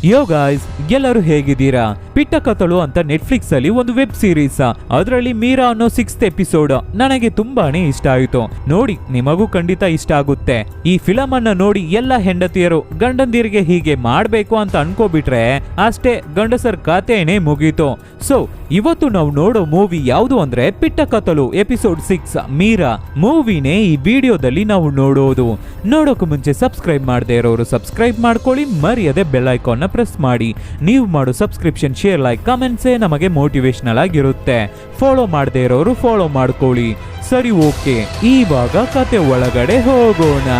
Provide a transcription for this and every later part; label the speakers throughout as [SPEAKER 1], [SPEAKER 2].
[SPEAKER 1] ಯೋ guys, ಎಲ್ಲರೂ ಹೇಗಿದ್ದೀರಾ? ಪಿಟ್ಟ ಕಥಳು ಅಂತ ನೆಟ್ಫ್ಲಿಕ್ಸ್ ಅಲ್ಲಿ ಒಂದು ವೆಬ್ ಸೀರೀಸ್. ಅದರಲ್ಲಿ ಮೀರಾ ಅನ್ನೋ 6th ಎಪಿಸೋಡ್ ನನಗೆ ತುಂಬಾನೇ ಇಷ್ಟ ಆಯಿತು. ನೋಡಿ, ನಿಮಗೂ ಖಂಡಿತ ಇಷ್ಟ ಆಗುತ್ತೆ. ಈ ಫಿಲಂ ಅನ್ನ ನೋಡಿ ಎಲ್ಲ ಹೆಂಡತಿಯರು ಗಂಡಂದಿರಿಗೆ ಹೀಗೆ ಮಾಡ್ಬೇಕು ಅಂತ ಅನ್ಕೋಬಿಟ್ರೆ ಅಷ್ಟೇ, ಗಂಡಸರ ಕಥೆನೇ ಮುಗೀತು. ಸೊ ಇವತ್ತು ನಾವು ನೋಡೋ ಮೂವಿ ಯಾವುದು ಅಂದ್ರೆ ಪಿಟ್ಟ ಕಥಳು ಎಪಿಸೋಡ್ 6 ಮೀರಾ ಮೂವಿನೇ ಈ ವಿಡಿಯೋದಲ್ಲಿ ನಾವು ನೋಡೋದು. ನೋಡೋಕೆ ಮುಂಚೆ ಸಬ್ಸ್ಕ್ರೈಬ್ ಮಾಡದೇ ಇರೋರು ಸಬ್ಸ್ಕ್ರೈಬ್ ಮಾಡ್ಕೊಳ್ಳಿ, ಮರೆಯದೆ ಬೆಲ್ ಐಕಾನ್ ಪ್ರೆಸ್ ಮಾಡಿ. ನೀವು ಮಾಡೋ ಸಬ್ಸ್ಕ್ರಿಪ್ಷನ್, ಶೇರ್, ಲೈಕ್, ಕಮೆಂಟ್ಸೇ ನಮಗೆ ಮೋಟಿವೇಶನಲ್ ಆಗಿರುತ್ತೆ. ಫಾಲೋ ಮಾಡದೇ ಇರೋರು ಫಾಲೋ ಮಾಡ್ಕೊಳ್ಳಿ. ಸರಿ, ಓಕೆ, ಇವಾಗ ಕತೆ ಒಳಗಡೆ ಹೋಗೋಣ.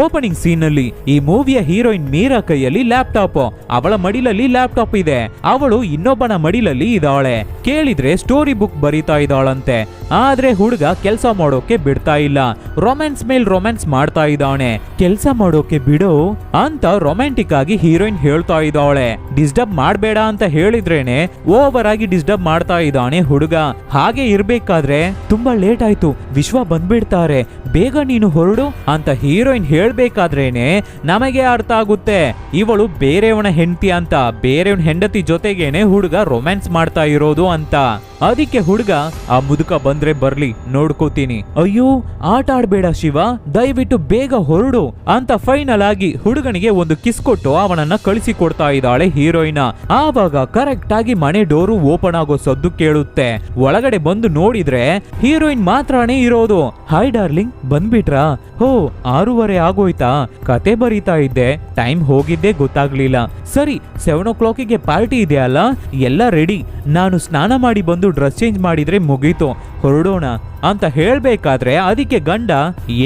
[SPEAKER 1] ಓಪನಿಂಗ್ ಸೀನ್ ಅಲ್ಲಿ ಈ ಮೂವಿಯ ಹೀರೋಯಿನ್ ಮೀರಾ ಕೈಯಲ್ಲಿ ಲ್ಯಾಪ್ಟಾಪ್, ಅವಳ ಮಡಿಲಲ್ಲಿ ಲ್ಯಾಪ್ಟಾಪ್ ಇದೆ, ಅವಳು ಇನ್ನೊಬ್ಬನ ಮಡಿಲಲ್ಲಿ ಇದ್ದಾಳೆ. ಕೇಳಿದ್ರೆ ಸ್ಟೋರಿ ಬುಕ್ ಬರೀತಾ ಇದ್ದಾಳಂತೆ. ಆದ್ರೆ ಹುಡುಗ ಕೆಲಸ ಮಾಡೋಕೆ ಬಿಡ್ತಾ ಇಲ್ಲ, ರೊಮ್ಯಾನ್ಸ್ ಮೇಲ್ ರೊಮ್ಯಾನ್ಸ್ ಮಾಡ್ತಾ ಇದ್ದಾನೆ. ಕೆಲಸ ಮಾಡೋಕೆ ಬಿಡು ಅಂತ ರೊಮ್ಯಾಂಟಿಕ್ ಆಗಿ ಹೀರೋಯಿನ್ ಹೇಳ್ತಾ ಇದ್ದಾಳೆ. ಡಿಸ್ಟರ್ಬ್ ಮಾಡಬೇಡ ಅಂತ ಹೇಳಿದ್ರೇನೆ ಓವರ್ ಆಗಿ ಡಿಸ್ಟರ್ಬ್ ಮಾಡ್ತಾ ಇದ್ದಾನೆ ಹುಡುಗ. ಹಾಗೆ ಇರ್ಬೇಕಾದ್ರೆ ತುಂಬಾ ಲೇಟ್ ಆಯ್ತು, ವಿಶ್ವ ಬಂದ್ಬಿಡ್ತಾರೆ, ಬೇಗ ನೀನು ಹೊರಡು ಅಂತ ಹೀರೋಯಿನ್ ಹೇಳ್ಬೇಕಾದ್ರೇನೆ ನಮಗೆ ಅರ್ಥ ಆಗುತ್ತೆ ಇವಳು ಬೇರೆಯವನ ಹೆಂಡತಿ ಅಂತ. ಬೇರೆಯವನ ಹೆಂಡತಿ ಜೊತೆಗೇನೆ ಹುಡುಗ ರೊಮ್ಯಾನ್ಸ್ ಮಾಡ್ತಾ ಇರೋದು ಅಂತ. ಅದಕ್ಕೆ ಹುಡುಗ, ಆ ಮುದುಕ ಬಂದ್ರೆ ಬರ್ಲಿ, ನೋಡ್ಕೋತೀನಿ. ಅಯ್ಯೋ, ಆಟ ಆಡ್ಬೇಡ ಶಿವ, ದಯವಿಟ್ಟು ಬೇಗ ಹೊರಡು ಅಂತ ಫೈನಲ್ ಆಗಿ ಹುಡುಗನಿಗೆ ಒಂದು ಕಿಸ್ ಕೊಟ್ಟು ಅವನನ್ನ ಕಳಿಸಿ ಕೊಡ್ತಾ ಇದ್ದಾಳೆ ಹೀರೋಯಿನ್. ಆವಾಗ ಕರೆಕ್ಟ್ ಆಗಿ ಮನೆ ಡೋರು ಓಪನ್ ಆಗೋ ಸದ್ದು ಕೇಳುತ್ತೆ. ಒಳಗಡೆ ಬಂದು ನೋಡಿದ್ರೆ ಹೀರೋಯಿನ್ ಮಾತ್ರನೇ ಇರೋದು. ಹಾಯ್ ಡಾರ್ಲಿಂಗ್, ಬಂದ್ಬಿಟ್ರಾ? ಹೋ, 6:30 ಆಗೋಯ್ತಾ? ಕತೆ ಬರೀತಾ ಇದ್ದೆ, ಟೈಮ್ ಹೋಗಿದ್ದೆ ಗೊತ್ತಾಗ್ಲಿಲ್ಲ. ಸರಿ, 7 o'clockಗೆ ಪಾರ್ಟಿ ಇದೆ ಅಲ್ಲ, ಎಲ್ಲ ರೆಡಿ. ನಾನು ಸ್ನಾನ ಮಾಡಿ ಬಂದು ಡ್ರೆಸ್ ಚೇಂಜ್ ಮಾಡಿದ್ರೆ ಮುಗೀತು, ಹೊರಡೋಣ ಅಂತ ಹೇಳ್ಬೇಕಾದ್ರೆ ಅದಕ್ಕೆ ಗಂಡ,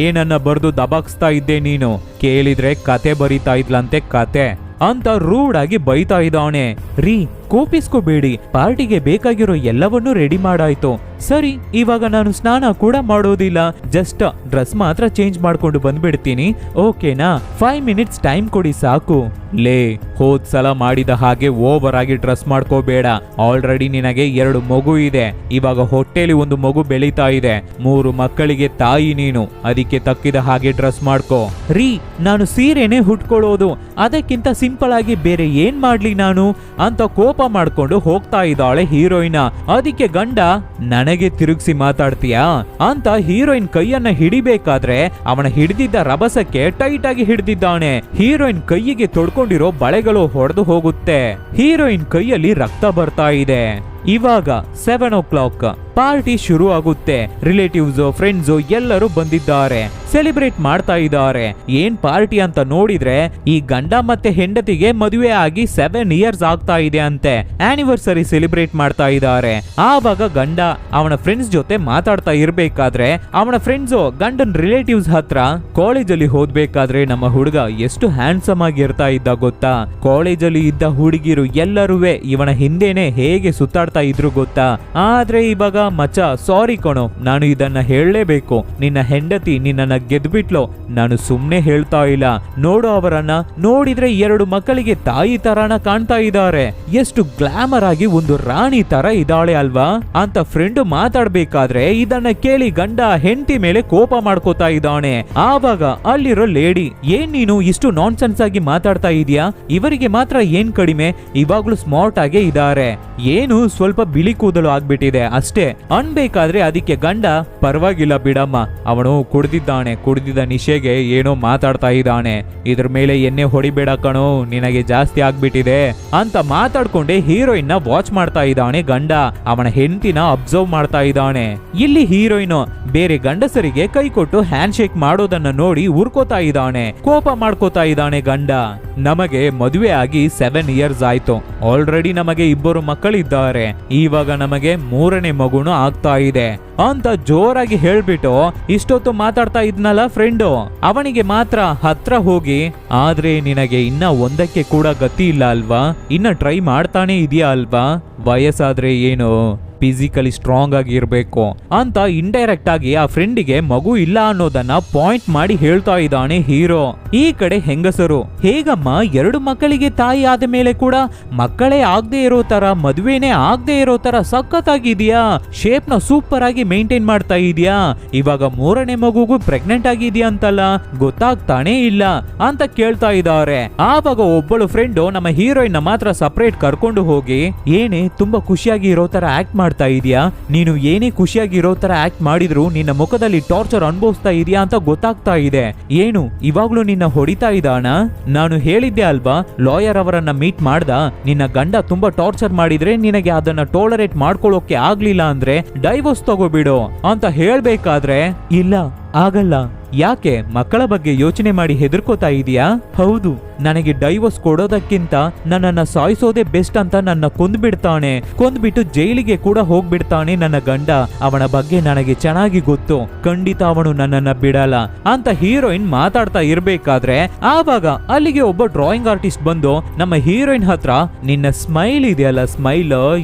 [SPEAKER 1] ಏನನ್ನ ಬರ್ದು ದಬಾಕ್ಸ್ತಾ ಇದ್ದೆ ನೀನು? ಕೇಳಿದ್ರೆ ಕತೆ ಬರೀತಾ ಇದ್ಲಂತೆ ಕತೆ ಅಂತ ರೂಡ್ ಆಗಿ ಬೈತಾ ಇದ್ದಾನೆ. ರೀ, ಕೋಪಿಸ್ಕೋಬೇಡಿ, ಪಾರ್ಟಿಗೆ ಬೇಕಾಗಿರೋ ಎಲ್ಲವನ್ನೂ ರೆಡಿ ಮಾಡಾಯ್ತು. ಸರಿ, ಇವಾಗ ನಾನು ಸ್ನಾನ ಕೂಡ ಮಾಡೋದಿಲ್ಲ, ಜಸ್ಟ್ ಡ್ರೆಸ್ ಮಾತ್ರ ಚೇಂಜ್ ಮಾಡ್ಕೊಂಡು ಬಂದ್ಬಿಡ್ತೀನಿ, ಓಕೆನಾ? 5 minutes ಟೈಮ್ ಕೊಡಿ ಸಾಕು. ಲೇ, ಹೋದ್ ಸಲ ಮಾಡಿದ ಹಾಗೆ ಓವರ್ ಆಗಿ ಡ್ರೆಸ್ ಮಾಡ್ಕೋಬೇಡ. ಆಲ್ರೆಡಿ ನಿನಗೆ 2 ಮಗು ಇದೆ, ಇವಾಗ ಹೊಟ್ಟೆಲಿ ಒಂದು ಮಗು ಬೆಳೀತಾ ಇದೆ, 3 ಮಕ್ಕಳಿಗೆ ತಾಯಿ ನೀನು, ಅದಕ್ಕೆ ತಕ್ಕಿದ ಹಾಗೆ ಡ್ರೆಸ್ ಮಾಡ್ಕೋ. ರೀ, ನಾನು ಸೀರೆನೆ ಹುಟ್ಕೊಳ್ಳೋದು, ಅದಕ್ಕಿಂತ ಸಿಂಪಲ್ ಆಗಿ ಬೇರೆ ಏನ್ ಮಾಡ್ಲಿ ನಾನು ಅಂತ ಕೋಪ ಮಾಡ್ಕೊಂಡು ಹೋಗ್ತಾ ಇದ್ದಾಳೆ ಹೀರೋಯಿನ್. ಅದಕ್ಕೆ ಗಂಡ, ನನಗೆ ತಿರುಗಿಸಿ ಮಾತಾಡ್ತೀಯಾ ಅಂತ ಹೀರೋಯಿನ್ ಕೈಯನ್ನ ಹಿಡಿಬೇಕಾದ್ರೆ ಅವನ ಹಿಡಿದಿದ್ದ ರಭಸಕ್ಕೆ ಟೈಟ್ ಆಗಿ ಹಿಡಿದಿದ್ದಾನೆ. ಹೀರೋಯಿನ್ ಕೈಯಿಗೆ ತೊಡ್ಕೊಂಡಿರೋ ಬಳೆಗಳು ಹೊಡೆದು ಹೋಗುತ್ತೆ. ಹೀರೋಯಿನ್ ಕೈಯಲ್ಲಿ ರಕ್ತ ಬರ್ತಾ ಇದೆ. ಇವಾಗ 7 o'clock ಪಾರ್ಟಿ ಶುರು ಆಗುತ್ತೆ. ರಿಲೇಟಿವ್ಸ್, ಫ್ರೆಂಡ್ಸ್ ಎಲ್ಲರೂ ಬಂದಿದ್ದಾರೆ, ಸೆಲೆಬ್ರೇಟ್ ಮಾಡ್ತಾ ಇದ್ದಾರೆ. ಏನ್ ಪಾರ್ಟಿ ಅಂತ ನೋಡಿದ್ರೆ ಈ ಗಂಡ ಮತ್ತೆ ಹೆಂಡತಿಗೆ ಮದುವೆ ಆಗಿ 7 years ಆಗ್ತಾ ಇದೆ ಅಂತೆ. ಆನಿವರ್ಸರಿ ಸೆಲೆಬ್ರೇಟ್ ಮಾಡ್ತಾ ಇದ್ದಾರೆ. ಆವಾಗ ಗಂಡ ಅವನ ಫ್ರೆಂಡ್ಸ್ ಜೊತೆ ಮಾತಾಡ್ತಾ ಇರ್ಬೇಕಾದ್ರೆ ಅವನ ಫ್ರೆಂಡ್ಸ್ ಗಂಡನ್ ರಿಲೇಟಿವ್ಸ್ ಹತ್ರ, ಕಾಲೇಜಲ್ಲಿ ಓದ್ಬೇಕಾದ್ರೆ ನಮ್ಮ ಹುಡುಗ ಎಷ್ಟು ಹ್ಯಾಂಡ್ಸಮ್ ಆಗಿ ಇರ್ತಾ ಇದ್ದ ಗೊತ್ತಾ? ಕಾಲೇಜಲ್ಲಿ ಇದ್ದ ಹುಡುಗಿರು ಎಲ್ಲರೂ ಇವನ ಹಿಂದೆನೆ ಹೇಗೆ ಸುತ್ತಾಡ್ತಾ ಇದ್ರು ಗೊತ್ತಾ? ಆದ್ರೆ ಇವಾಗ ಮಚ್ಚ, ಸಾರಿ ಕಣೋ, ನಾನು ಇದನ್ನ ಹೇಳಲೇಬೇಕು, ನಿನ್ನ ಹೆಂಡತಿ ನಿನ್ನನ್ನ ಗೆದ್ಬಿಟ್ಲು, ನಾನು ಸುಮ್ನೆ ಹೇಳ್ತಾ ಇಲ್ಲ. ನೋಡು, ಅವರನ್ನ ನೋಡಿದ್ರೆ 2 ಮಕ್ಕಳಿಗೆ ತಾಯಿ ತರಾನ ಕಾಣ್ತಾ ಇದ್ದಾರೆ, ಎಷ್ಟು ಗ್ಲಾಮರ್ ಆಗಿ ಒಂದು ರಾಣಿ ತರ ಇದ್ದಾಳೆ ಅಲ್ವಾ ಅಂತ ಫ್ರೆಂಡ್ ಮಾತಾಡ್ಬೇಕಾದ್ರೆ ಇದನ್ನ ಕೇಳಿ ಗಂಡ ಹೆಂಡತಿ ಮೇಲೆ ಕೋಪ ಮಾಡ್ಕೋತಾ ಇದ್ದಾನೆ. ಆವಾಗ ಅಲ್ಲಿರೋ ಲೇಡಿ, ಏನ್ ನೀನು ಇಷ್ಟು ನಾನ್ಸೆನ್ಸ್ ಆಗಿ ಮಾತಾಡ್ತಾ ಇದೀಯಾ? ಇವರಿಗೆ ಮಾತ್ರ ಏನ್ ಕಡಿಮೆ, ಇವಾಗ್ಲೂ ಸ್ಮಾರ್ಟ್ ಆಗೇ ಇದ್ದಾರೆ, ಏನು ಸ್ವಲ್ಪ ಬಿಳಿ ಕೂದಲು ಆಗ್ಬಿಟ್ಟಿದೆ ಅಷ್ಟೇ ಅನ್ಬೇಕಾದ್ರೆ ಅದಕ್ಕೆ ಗಂಡ, ಪರವಾಗಿಲ್ಲ ಬಿಡಮ್ಮ, ಅವನು ಕುಡಿದಿದ್ದ ನಿಶೆಗೆ ಏನೋ ಮಾತಾಡ್ತಾ ಇದ್ದಾನೆ, ಇದ್ರ ಮೇಲೆ ಎಣ್ಣೆ ಹೊಡಿಬೇಡ ಕಣೋ, ನಿನಗೆ ಜಾಸ್ತಿ ಆಗ್ಬಿಟ್ಟಿದೆ ಅಂತ ಮಾತಾಡ್ಕೊಂಡೆ ಹೀರೋಯಿನ್ ನ ವಾಚ್ ಮಾಡ್ತಾ ಇದ್ದಾನೆ ಗಂಡ. ಅವನ ಹೆಂಡತಿನ ಅಬ್ಸರ್ವ್ ಮಾಡ್ತಾ ಇದ್ದಾನೆ. ಇಲ್ಲಿ ಹೀರೋಯಿನ್ ಬೇರೆ ಗಂಡಸರಿಗೆ ಕೈ ಕೊಟ್ಟು ಹ್ಯಾಂಡ್ ಶೇಕ್ ಮಾಡೋದನ್ನ ನೋಡಿ ಉರ್ಕೋತಾ ಇದ್ದಾನೆ, ಕೋಪ ಮಾಡ್ಕೋತಾ ಇದ್ದಾನೆ ಗಂಡ. ನಮಗೆ ಮದುವೆ ಆಗಿ 7 years ಆಯ್ತು, ಆಲ್ರೆಡಿ ನಮಗೆ 2 ಮಕ್ಕಳಿದ್ದಾರೆ, ಇವಾಗ ನಮಗೆ 3ನೇ ಮಗುನು ಆಗ್ತಾ ಇದೆ ಅಂತ ಜೋರಾಗಿ ಹೇಳ್ಬಿಟ್ಟು ಇಷ್ಟೊತ್ತು ಮಾತಾಡ್ತಾ ಇದ್ನಲ್ಲ ಫ್ರೆಂಡು, ಅವನಿಗೆ ಮಾತ್ರ ಹತ್ರ ಹೋಗಿ, ಆದ್ರೆ ನಿನಗೆ ಇನ್ನ ಒಂದಕ್ಕೆ ಕೂಡ ಗತಿ ಇಲ್ಲ ಅಲ್ವಾ? ಇನ್ನ ಟ್ರೈ ಮಾಡ್ತಾನೆ ಇದೆಯಾ ಅಲ್ವಾ? ವಯಸ್ಸಾದ್ರೆ ಏನು, ಫಿಸಿಕಲಿ ಸ್ಟ್ರಾಂಗ್ ಆಗಿ ಇರ್ಬೇಕು ಅಂತ ಇಂಡೈರೆಕ್ಟ್ ಆಗಿ ಆ ಫ್ರೆಂಡಿಗೆ ಮಗು ಇಲ್ಲ ಅನ್ನೋದನ್ನ ಪಾಯಿಂಟ್ ಮಾಡಿ ಹೇಳ್ತಾ ಇದ್ದಾನೆ ಹೀರೋ. ಈ ಕಡೆ ಹೆಂಗಸರು, ಹೇಗಮ್ಮ 2 ಮಕ್ಕಳಿಗೆ ತಾಯಿ ಆದ ಮೇಲೆ ಕೂಡ ಮಕ್ಕಳೇ ಆಗದೆ ಇರೋ ತರ, ಮದುವೆನೇ ಆಗದೆ ಇರೋ ತರ ಸಖತ್ತಾಗಿದ್ಯಾ, ಶೇಪ್ ನ ಸೂಪರ್ ಆಗಿ ಮೇಂಟೈನ್ ಮಾಡ್ತಾ ಇದೀಯಾ, ಇವಾಗ 3ನೇ ಮಗುಗೂ ಪ್ರೆಗ್ನೆಂಟ್ ಆಗಿದ್ಯಾ ಅಂತಲ್ಲ, ಗೊತ್ತಾಗ್ತಾನೆ ಇಲ್ಲ ಅಂತ ಕೇಳ್ತಾ ಇದ್ದಾರೆ. ಆವಾಗ ಒಬ್ಬಳು ಫ್ರೆಂಡ್ ನಮ್ಮ ಹೀರೋಯಿನ್ ಮಾತ್ರ ಸಪರೇಟ್ ಕರ್ಕೊಂಡು ಹೋಗಿ, ಏನೇ ತುಂಬಾ ಖುಷಿಯಾಗಿ ಇರೋ ತರ ಆಕ್ಟ್ ಮಾಡ್ತಾ ಇದೀಯಾ, ನೀನು ಏನೇ ಖುಷಿಯಾಗಿ ಇರೋ ತರ ಆಕ್ಟ್ ಮಾಡಿದ್ರು ನಿನ್ನ ಮುಖದಲ್ಲಿ ಟಾರ್ಚರ್ ಅನುಭವಿಸ್ತಾ ಇದೀಯಾ ಅಂತ ಗೊತ್ತಾಗ್ತಾ ಇದೆ. ಏನು ಇವಾಗ್ಲೂ ನಿನ್ನ ಹೊಡಿತಾ ಇದ್ದಾನ? ನಾನು ಹೇಳಿದ್ದೆ ಅಲ್ವಾ, ಲಾಯರ್ ಅವರನ್ನ ಮೀಟ್ ಮಾಡ್ದ, ನಿನ್ನ ಗಂಡ ತುಂಬಾ ಟಾರ್ಚರ್ ಮಾಡಿದ್ರೆ ನಿನಗೆ ಅದನ್ನ ಟೋಲರೇಟ್ ಮಾಡ್ಕೊಳ್ಳೋಕೆ ಆಗ್ಲಿಲ್ಲ ಅಂದ್ರೆ ಡೈವೋರ್ಸ್ ತಗೋಬಿಡು ಅಂತ ಹೇಳ್ಬೇಕಾದ್ರೆ, ಇಲ್ಲ ಆಗಲ್ಲ, ಯಾಕೆ ಮಕ್ಕಳ ಬಗ್ಗೆ ಯೋಚನೆ ಮಾಡಿ ಹೆದರ್ಕೋತಾ ಇದೀಯಾ? ಹೌದು, ನನಗೆ ಡೈವೋರ್ಸ್ ಕೊಡೋದಕ್ಕಿಂತ ನನ್ನನ್ನ ಸಾಯಿಸೋದೇ ಬೆಸ್ಟ್ ಅಂತ ನನ್ನ ಕೊಂದ್ಬಿಡ್ತಾನೆ, ಕೊಂದ್ಬಿಟ್ಟು ಜೈಲಿಗೆ ಕೂಡ ಹೋಗ್ಬಿಡ್ತಾನೆ ನನ್ನ ಗಂಡ. ಅವನ ಬಗ್ಗೆ ನನಗೆ ಚೆನ್ನಾಗಿ ಗೊತ್ತು, ಖಂಡಿತ ಅವನು ನನ್ನನ್ನ ಬಿಡಲ್ಲ ಅಂತ ಹೀರೋಯಿನ್ ಮಾತಾಡ್ತಾ ಇರ್ಬೇಕಾದ್ರೆ ಆವಾಗ ಅಲ್ಲಿಗೆ ಒಬ್ಬ ಡ್ರಾಯಿಂಗ್ ಆರ್ಟಿಸ್ಟ್ ಬಂದು ನಮ್ಮ ಹೀರೋಯಿನ್ ಹತ್ರ, ನಿನ್ನ ಸ್ಮೈಲ್ ಇದೆಯಲ್ಲ, ಸ್ಮೈಲ್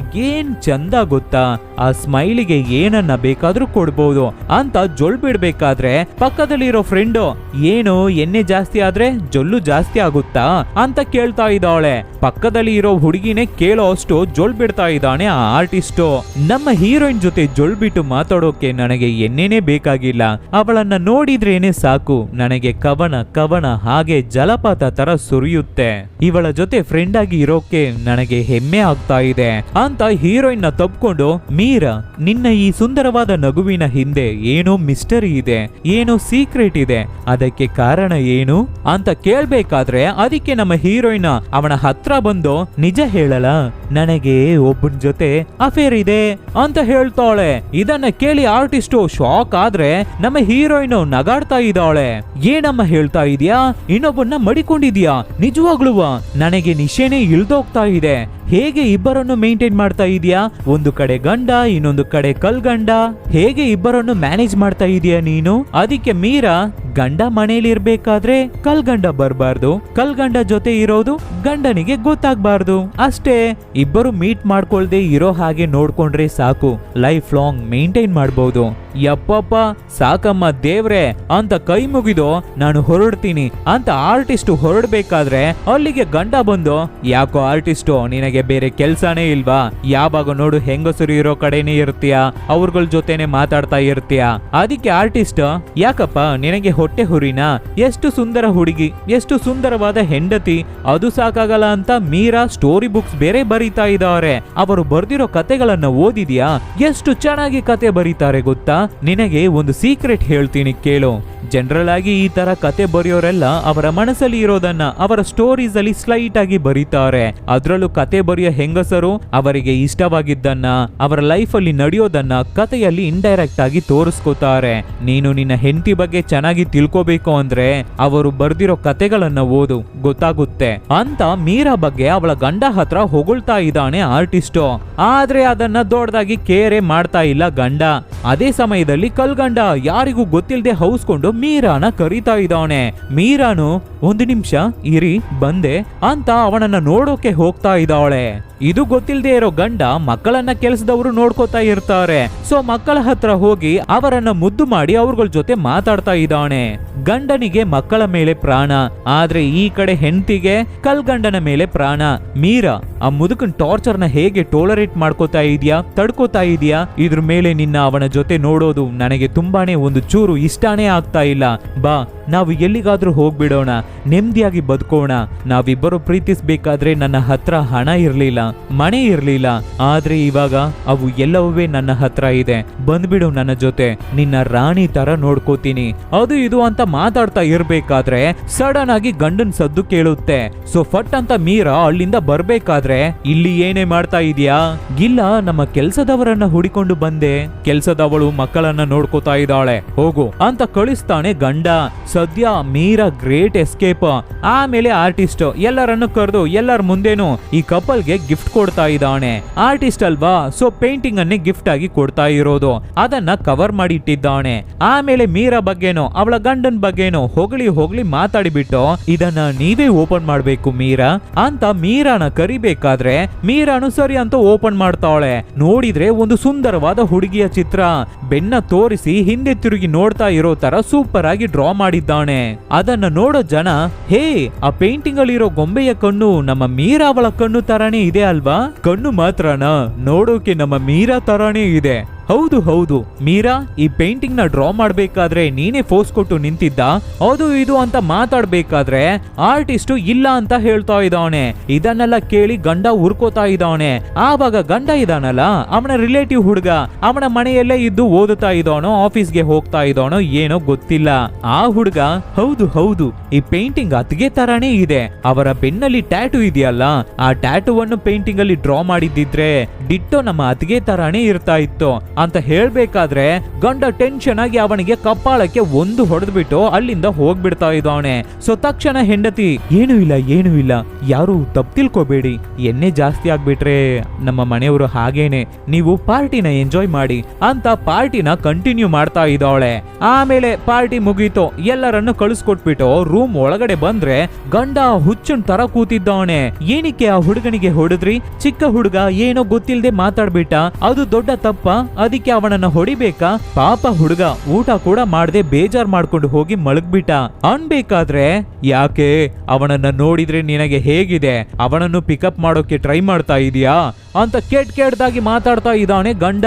[SPEAKER 1] ಏನ್ ಚಂದ ಗೊತ್ತಾ, ಆ ಸ್ಮೈಲಿಗೆ ಏನನ್ನ ಬೇಕಾದ್ರೂ ಕೊಡ್ಬೋದು ಅಂತ ಜೊಲ್ ಬಿಡ್ಬೇಕಾದ್ರೆ ಪಕ್ಕದಲ್ಲಿರೋ ಫ್ರೆಂಡು, ಏನು ಎಣ್ಣೆ ಜಾಸ್ತಿ ಆದ್ರೆ ಜೊಲ್ಲು ಜಾಸ್ತಿ ಆಗುತ್ತಾ ಅಂತ ಕೇಳ್ತಾ ಇದ್ದಾಳೆ. ಪಕ್ಕದಲ್ಲಿ ಇರೋ ಹುಡುಗಿನೇ ಕೇಳೋ ಅಷ್ಟು ಜೊಲ್ ಬಿಡ್ತಾ ಇದ್ದಾನೆ ಆ ಆರ್ಟಿಸ್ಟು. ನಮ್ಮ ಹೀರೋಯಿನ್ ಜೊತೆ ಜೊಲ್ ಬಿಟ್ಟು ಮಾತಾಡೋಕೆ ನನಗೆ ಎಣ್ಣೆನೇ ಬೇಕಾಗಿಲ್ಲ, ಅವಳನ್ನ ನೋಡಿದ್ರೇನೆ ಸಾಕು ನನಗೆ ಕವನ ಕವನ ಹಾಗೆ ಜಲಪಾತ ತರ ಸುರಿಯುತ್ತೆ, ಇವಳ ಜೊತೆ ಫ್ರೆಂಡ್ ಆಗಿ ಇರೋಕೆ ನನಗೆ ಹೆಮ್ಮೆ ಆಗ್ತಾ ಇದೆ ಅಂತ ಹೀರೋಯಿನ್ ನ ತಬ್ಕೊಂಡು, ಮೀರಾ ನಿನ್ನ ಈ ಸುಂದರವಾದ ನಗುವಿನ ಹಿಂದೆ ಏನೋ ಮಿಸ್ಟರಿ ಇದೆ, ಏನೋ ಸೀಕ್ರೆಟ್ ಇದೆ, ಅದಕ್ಕೆ ಕಾರಣ ಏನು ಅಂತ ಕೇಳ್ಬೇಕಾದ್ರೆ ಅದಕ್ಕೆ ನಮ್ಮ ಹೀರೋಯಿನ್ ಅವನ ಹತ್ರ ಬಂದು, ನಿಜ ಹೇಳಲ್ಲ, ನನಗೆ ಒಬ್ಬನ ಜೊತೆ ಅಫೇರ್ ಇದೆ ಅಂತ ಹೇಳ್ತಾಳೆ. ಇದನ್ನ ಕೇಳಿ ಆರ್ಟಿಸ್ಟು ಶಾಕ್ ಆದ್ರೆ ನಮ್ಮ ಹೀರೋಯಿನ್ ನಗಾಡ್ತಾ ಇದ್ದಾಳೆ. ಏನಮ್ಮ ಹೇಳ್ತಾ ಇದೀಯಾ, ಇನ್ನೊಬ್ಬನ್ನ ಮಡಿಕೊಂಡಿದ್ಯಾ, ನಿಜವಾಗ್ಲೂವಾ? ನನಗೆ ನಿಶೇನೆ ಇಳ್ದೋಗ್ತಾ ಇದೆ, ಹೇಗೆ ಇಬ್ಬರನ್ನು ಮೇಂಟೈನ್ ಮಾಡ್ತಾ ಇದೀಯಾ, ಒಂದು ಕಡೆ ಗಂಡ ಇನ್ನೊಂದು ಕಡೆ ಕಲ್ಗಂಡ, ಹೇಗೆ ಇಬ್ಬರನ್ನು ಮ್ಯಾನೇಜ್ ಮಾಡ್ತಾ ಇದೀಯಾ ನೀನು? ಅದಕ್ಕೆ ಮೀರಾ, ಗಂಡ ಮನೇಲಿ ಇರ್ಬೇಕಾದ್ರೆ ಕಲ್ಗಂಡ ಬರ್ಬಾರ್ದು, ಕಲ್ಗಂಡ ಜೊತೆ ಇರೋದು ಗಂಡನಿಗೆ ಗೊತ್ತಾಗ್ಬಾರ್ದು ಅಷ್ಟೇ, ಇಬ್ಬರು ಮೀಟ್ ಮಾಡ್ಕೊಳ್ದೆ ಇರೋ ಹಾಗೆ ನೋಡ್ಕೊಂಡ್ರೆ ಸಾಕು, ಲೈಫ್ ಲಾಂಗ್ ಮೇಂಟೈನ್ ಮಾಡ್ಬೋದು. ಯಪ್ಪಪ್ಪ ಸಾಕಮ್ಮ ದೇವ್ರೆ ಅಂತ ಕೈ ಮುಗಿದು ನಾನು ಹೊರಡ್ತೀನಿ ಅಂತ ಆರ್ಟಿಸ್ಟ್ ಹೊರಡ್ಬೇಕಾದ್ರೆ ಅಲ್ಲಿಗೆ ಗಂಡ ಬಂದು, ಯಾಕೋ ಆರ್ಟಿಸ್ಟು ನಿನಗೆ ಬೇರೆ ಕೆಲ್ಸಾನೇ ಇಲ್ವಾ, ಯಾವಾಗ ನೋಡು ಹೆಂಗಸರು ಇರೋ ಕಡೆನೇ ಇರ್ತೀಯ, ಅವ್ರಗಳ ಜೊತೆನೆ ಮಾತಾಡ್ತಾ ಇರ್ತೀಯ. ಅದಕ್ಕೆ ಆರ್ಟಿಸ್ಟ್, ಯಾಕಪ್ಪ ನಿನಗೆ ಹೊಟ್ಟೆ ಹುರಿನಾ, ಎಷ್ಟು ಸುಂದರ ಹುಡುಗಿ, ಎಷ್ಟು ಸುಂದರವಾದ ಹೆಂಡತಿ, ಅದು ಸಾಕಾಗಲ್ಲ ಅಂತ ಮೀರಾ ಸ್ಟೋರಿ ಬುಕ್ಸ್ ಬೇರೆ ಬರೀತಾ ಇದ್ದಾರೆ. ಅವರು ಬರ್ದಿರೋ ಕತೆಗಳನ್ನ ಓದಿದ್ಯಾ, ಎಷ್ಟು ಚೆನ್ನಾಗಿ ಕತೆ ಬರೀತಾರೆ ಗೊತ್ತಾ? ನಿನಗೆ ಒಂದು ಸೀಕ್ರೆಟ್ ಹೇಳ್ತೀನಿ ಕೇಳು. ಜನರಲ್ ಆಗಿ ಈ ತರ ಕತೆ ಬರೆಯೋರೆಲ್ಲ ಅವರ ಮನಸ್ಸಲ್ಲಿ ಇರೋದನ್ನ ಅವರ ಸ್ಟೋರೀಸ್ ಅಲ್ಲಿ ಸ್ಲೈಟ್ ಆಗಿ ಬರೀತಾರೆ. ಅದ್ರಲ್ಲೂ ಕತೆ ಬರೆಯೋ ಹೆಂಗಸರು ಅವರಿಗೆ ಇಷ್ಟವಾಗಿದ್ದನ್ನ, ಅವರ ಲೈಫ್ ಅಲ್ಲಿ ನಡೆಯೋದನ್ನ ಕತೆಯಲ್ಲಿ ಇಂಡೈರೆಕ್ಟ್ ಆಗಿ ತೋರಿಸ್ಕೋತಾರೆ. ನೀನು ನಿನ್ನ ಹೆಂಡತಿ ಬಗ್ಗೆ ಚೆನ್ನಾಗಿ ತಿಳ್ಕೋಬೇಕು ಅಂದ್ರೆ ಅವರು ಬರ್ದಿರೋ ಕತೆಗಳನ್ನ ಓದು, ಗೊತ್ತಾಗುತ್ತೆ ಅಂತ ಮೀರಾ ಬಗ್ಗೆ ಅವಳ ಗಂಡ ಹತ್ರ ಹೊಗಳ್ತಾ ಇದ್ದಾನೆ ಆರ್ಟಿಸ್ಟು. ಆದ್ರೆ ಅದನ್ನ ದೊಡ್ಡದಾಗಿ ಕೇರೆ ಮಾಡ್ತಾ ಇಲ್ಲ ಗಂಡ. ಅದೇ ಸಮಯದಲ್ಲಿ ಕಲ್ಗಂಡ ಯಾರಿಗೂ ಗೊತ್ತಿಲ್ಲದೆ ಹೌಸ್ಕೊಂಡು ಮೀರಾನ ಕರೀತಾ ಇದ್ದಾನೆ. ಮೀರಾನು, ಒಂದು ನಿಮಿಷ ಇರಿ ಬಂದೆ ಅಂತ ಅವನನ್ನ ನೋಡೋಕೆ ಹೋಗ್ತಾ ಇದ್ದಾಳೆ. ಇದು ಗೊತ್ತಿಲ್ಲದೆ ಇರೋ ಗಂಡ ಮಕ್ಕಳನ್ನ ಕೆಲಸದವರು ನೋಡ್ಕೋತಾ ಇರ್ತಾರೆ. ಸೊ ಮಕ್ಕಳ ಹತ್ರ ಹೋಗಿ ಅವರನ್ನ ಮುದ್ದು ಮಾಡಿ ಅವ್ರಗಳ ಜೊತೆ ಮಾತಾಡ್ತಾ ಇದ್ದಾನೆ. ಗಂಡನಿಗೆ ಮಕ್ಕಳ ಮೇಲೆ ಪ್ರಾಣ, ಆದ್ರೆ ಈ ಕಡೆ ಹೆಂಡತಿಗೆ ಕಲ್ಗಂಡನ ಮೇಲೆ ಪ್ರಾಣ. ಮೀರಾ ಆ ಮುದುಕನ್ ಟಾರ್ಚರ್ ನ ಹೇಗೆ ಟೋಲರೇಟ್ ಮಾಡ್ಕೋತಾ ಇದೀಯಾ, ತಡ್ಕೋತಾ ಇದೀಯಾ? ಇದ್ರ ಮೇಲೆ ನಿನ್ನ ಅವನ ಜೊತೆ ನೋಡೋದು ನನಗೆ ತುಂಬಾನೇ ಒಂದು ಚೂರು ಇಷ್ಟಾನೇ ಆಗ್ತಾ ಇಲ್ಲ. ಬಾ ನಾವು ಎಲ್ಲಿಗಾದ್ರೂ ಹೋಗ್ಬಿಡೋಣ, ನೆಮ್ಮದಿಯಾಗಿ ಬದುಕೋಣ. ನಾವಿಬ್ಬರು ಪ್ರೀತಿಸ್ಬೇಕಾದ್ರೆ ನನ್ನ ಹತ್ರ ಹಣ ಇರ್ಲಿಲ್ಲ, ಮನೆ ಇರ್ಲಿಲ್ಲ, ಆದ್ರೆ ಇವಾಗ ಅವು ಎಲ್ಲವೇ ನನ್ನ ಹತ್ರ ಇದೆ. ಬಂದ್ಬಿಡು ನನ್ನ ಜೊತೆ, ನಿನ್ನ ರಾಣಿ ತರ ನೋಡ್ಕೋತೀನಿ, ಅದು ಇದು ಅಂತ ಮಾತಾಡ್ತಾ ಇರ್ಬೇಕಾದ್ರೆ ಸಡನ್ ಆಗಿ ಗಂಡನ್ ಸದ್ದು ಕೇಳುತ್ತೆ. ಸೊ ಫಟ್ ಅಂತ ಮೀರಾ ಅಲ್ಲಿಂದ ಬರ್ಬೇಕಾದ್ರೆ, ಇಲ್ಲಿ ಏನೇ ಮಾಡ್ತಾ ಇದೀಯಾ? ಇಲ್ಲ, ನಮ್ಮ ಕೆಲ್ಸದವರನ್ನ ಹುಡಿಕೊಂಡು ಬಂದೆ, ಕೆಲ್ಸದವಳು ಮಕ್ಕಳನ್ನ ನೋಡ್ಕೋತಾ ಇದ್ದಾಳೆ, ಹೋಗು ಅಂತ ಕಳಿಸ್ತಾನೆ ಗಂಡ. ಸದ್ಯ ಮೀರಾ ಗ್ರೇಟ್ ಎಸ್ಕೇಪ್. ಆಮೇಲೆ ಆರ್ಟಿಸ್ಟ್ ಎಲ್ಲರನ್ನು ಕರೆದು ಎಲ್ಲರ ಮುಂದೆನೂ ಈ ಕಪಲ್ಗೆ ಗಿಫ್ಟ್ ಕೊಡ್ತಾ ಇದ್ದಾನೆ. ಆರ್ಟಿಸ್ಟ್ ಅಲ್ವಾ, ಸೊ ಪೇಂಟಿಂಗ್ ಅನ್ನೇ ಗಿಫ್ಟ್ ಆಗಿ ಕೊಡ್ತಾ ಇರೋದು, ಅದನ್ನ ಕವರ್ ಮಾಡಿ ಇಟ್ಟಿದ್ದಾನೆ. ಆಮೇಲೆ ಮೀರಾ ಬಗ್ಗೆನೋ ಅವಳ ಗಂಡನ್ ಬಗ್ಗೆನೋ ಹೊಗಳಿ ಮಾತಾಡಿಬಿಟ್ಟು ಇದನ್ನ ನೀವೇ ಓಪನ್ ಮಾಡ್ಬೇಕು ಮೀರಾ ಅಂತ ಮೀರಾನ ಕರಿಬೇಕಾದ್ರೆ ಮೀರಾನು ಸರಿ ಅಂತ ಓಪನ್ ಮಾಡ್ತಾವಳೆ. ನೋಡಿದ್ರೆ ಒಂದು ಸುಂದರವಾದ ಹುಡುಗಿಯ ಚಿತ್ರ ಬೆನ್ನ ತೋರಿಸಿ ಹಿಂದೆ ತಿರುಗಿ ನೋಡ್ತಾ ಇರೋ ತರ ಸೂಪರ್ ಆಗಿ ಡ್ರಾ ಮಾಡಿದ್ದಾನೆ. ಅದನ್ನ ನೋಡೋ ಜನ, ಹೇ ಆ ಪೇಂಟಿಂಗ್ ಅಲ್ಲಿ ಇರೋ ಗೊಂಬೆಯ ಕಣ್ಣು ನಮ್ಮ ಮೀರಾ ಅವಳ ಕಣ್ಣು ತರಾನೇ ಇದೆ ಅಲ್ವಾ? ಕಣ್ಣು ಮಾತ್ರನಾ, ನೋಡೋಕೆ ನಮ್ಮ ಮೀರಾ ತರಾನೇ ಇದೆ. ಹೌದು ಹೌದು ಮೀರಾ, ಈ ಪೇಂಟಿಂಗ್ ನ ಡ್ರಾ ಮಾಡ್ಬೇಕಾದ್ರೆ ನೀನೇ ಫೋರ್ಸ್ ಕೊಟ್ಟು ನಿಂತಿದ್ದ, ಅದು ಇದು ಅಂತ ಮಾತಾಡ್ಬೇಕಾದ್ರೆ ಆರ್ಟಿಸ್ಟ್ ಇಲ್ಲ ಅಂತ ಹೇಳ್ತಾ ಇದ್ದಾನೆ. ಇದನ್ನೆಲ್ಲ ಕೇಳಿ ಗಂಡ ಉರ್ಕೋತಾ ಇದ್ದಾನೆ. ಆವಾಗ ಗಂಡ ಇದಾನಲ್ಲ, ಅವನ ರಿಲೇಟಿವ್ ಹುಡುಗ, ಅವನ ಮನೆಯಲ್ಲೇ ಇದ್ದು ಓದುತ್ತಾ ಇದ್ದಾನೋ ಆಫೀಸ್ಗೆ ಹೋಗ್ತಾ ಇದ್ದಾನೋ ಏನೋ ಗೊತ್ತಿಲ್ಲ. ಆ ಹುಡುಗ, ಹೌದು ಹೌದು ಈ ಪೇಂಟಿಂಗ್ ಅತಿಗೆ ತರಾನೇ ಇದೆ, ಅವರ ಬೆನ್ನಲ್ಲಿ ಟ್ಯಾಟೂ ಇದೆಯಲ್ಲ, ಆ ಟ್ಯಾಟೂವನ್ನು ಪೇಂಟಿಂಗ್ ಅಲ್ಲಿ ಡ್ರಾ ಮಾಡಿದ್ದಿದ್ರೆ ಡಿಟ್ಟೋ ನಮ್ಮ ಅತಿಗೆ ತರಾನೇ ಇರ್ತಾ ಇತ್ತು ಅಂತ ಹೇಳ್ಬೇಕಾದ್ರೆ ಗಂಡ ಟೆನ್ಷನ್ ಆಗಿ ಅವನಿಗೆ ಕಪ್ಪಾಳಕ್ಕೆ ಒಂದು ಹೊಡೆದ್ಬಿಟ್ಟು ಅಲ್ಲಿಂದ ಹೋಗ್ಬಿಡ್ತಾ ಇದ್ದಾನೆ. ಸೊ ತಕ್ಷಣ ಹೆಂಡತಿ, ಏನೂ ಇಲ್ಲ ಯಾರು ತಪ್ಪು ತಿಳ್ಕೋಬೇಡಿ, ಎಣ್ಣೆ ಜಾಸ್ತಿ ಆಗ್ಬಿಟ್ರೆ ನಮ್ಮ ಮನೆಯವರು ಹಾಗೇನೆ, ನೀವು ಪಾರ್ಟಿನ ಎಂಜಾಯ್ ಮಾಡಿ ಅಂತ ಪಾರ್ಟಿನ ಕಂಟಿನ್ಯೂ ಮಾಡ್ತಾ ಇದ್ದಾಳೆ. ಆಮೇಲೆ ಪಾರ್ಟಿ ಮುಗೀತು, ಎಲ್ಲರನ್ನು ಕಳಿಸ್ಕೊಟ್ಬಿಟ್ಟು ರೂಮ್ ಒಳಗಡೆ ಬಂದ್ರೆ ಗಂಡ ಹುಚ್ಚನ್ ತರ ಕೂತಿದ್ದಾನೆ. ಏನಕ್ಕೆ ಆ ಹುಡುಗನಿಗೆ ಹೊಡೆದ್ರಿ? ಚಿಕ್ಕ ಹುಡುಗ ಏನೋ ಗೊತ್ತಿಲ್ಲದೆ ಮಾತಾಡ್ಬಿಟ್ಟ, ಅದು ದೊಡ್ಡ ತಪ್ಪ, ಅದಕ್ಕೆ ಅವನನ್ನ ಹೊಡಿಬೇಕಾ? ಪಾಪ ಹುಡುಗ ಊಟ ಕೂಡ ಮಾಡದೆ ಬೇಜಾರ್ ಮಾಡ್ಕೊಂಡು ಹೋಗಿ ಮಲಗ್ಬಿಟ್ಟ ಅನ್ಬೇಕಾದ್ರೆ, ಯಾಕೆ ಅವನನ್ನ ನೋಡಿದ್ರೆ ನಿನಗೆ ಹೇಗಿದೆ, ಅವನನ್ನು ಪಿಕಪ್ ಮಾಡೋಕೆ ಟ್ರೈ ಮಾಡ್ತಾ ಇದೀಯಾ ಅಂತ ಕೆಟ್ಟದಾಗಿ ಮಾತಾಡ್ತಾ ಇದ್ದಾನೆ ಗಂಡ.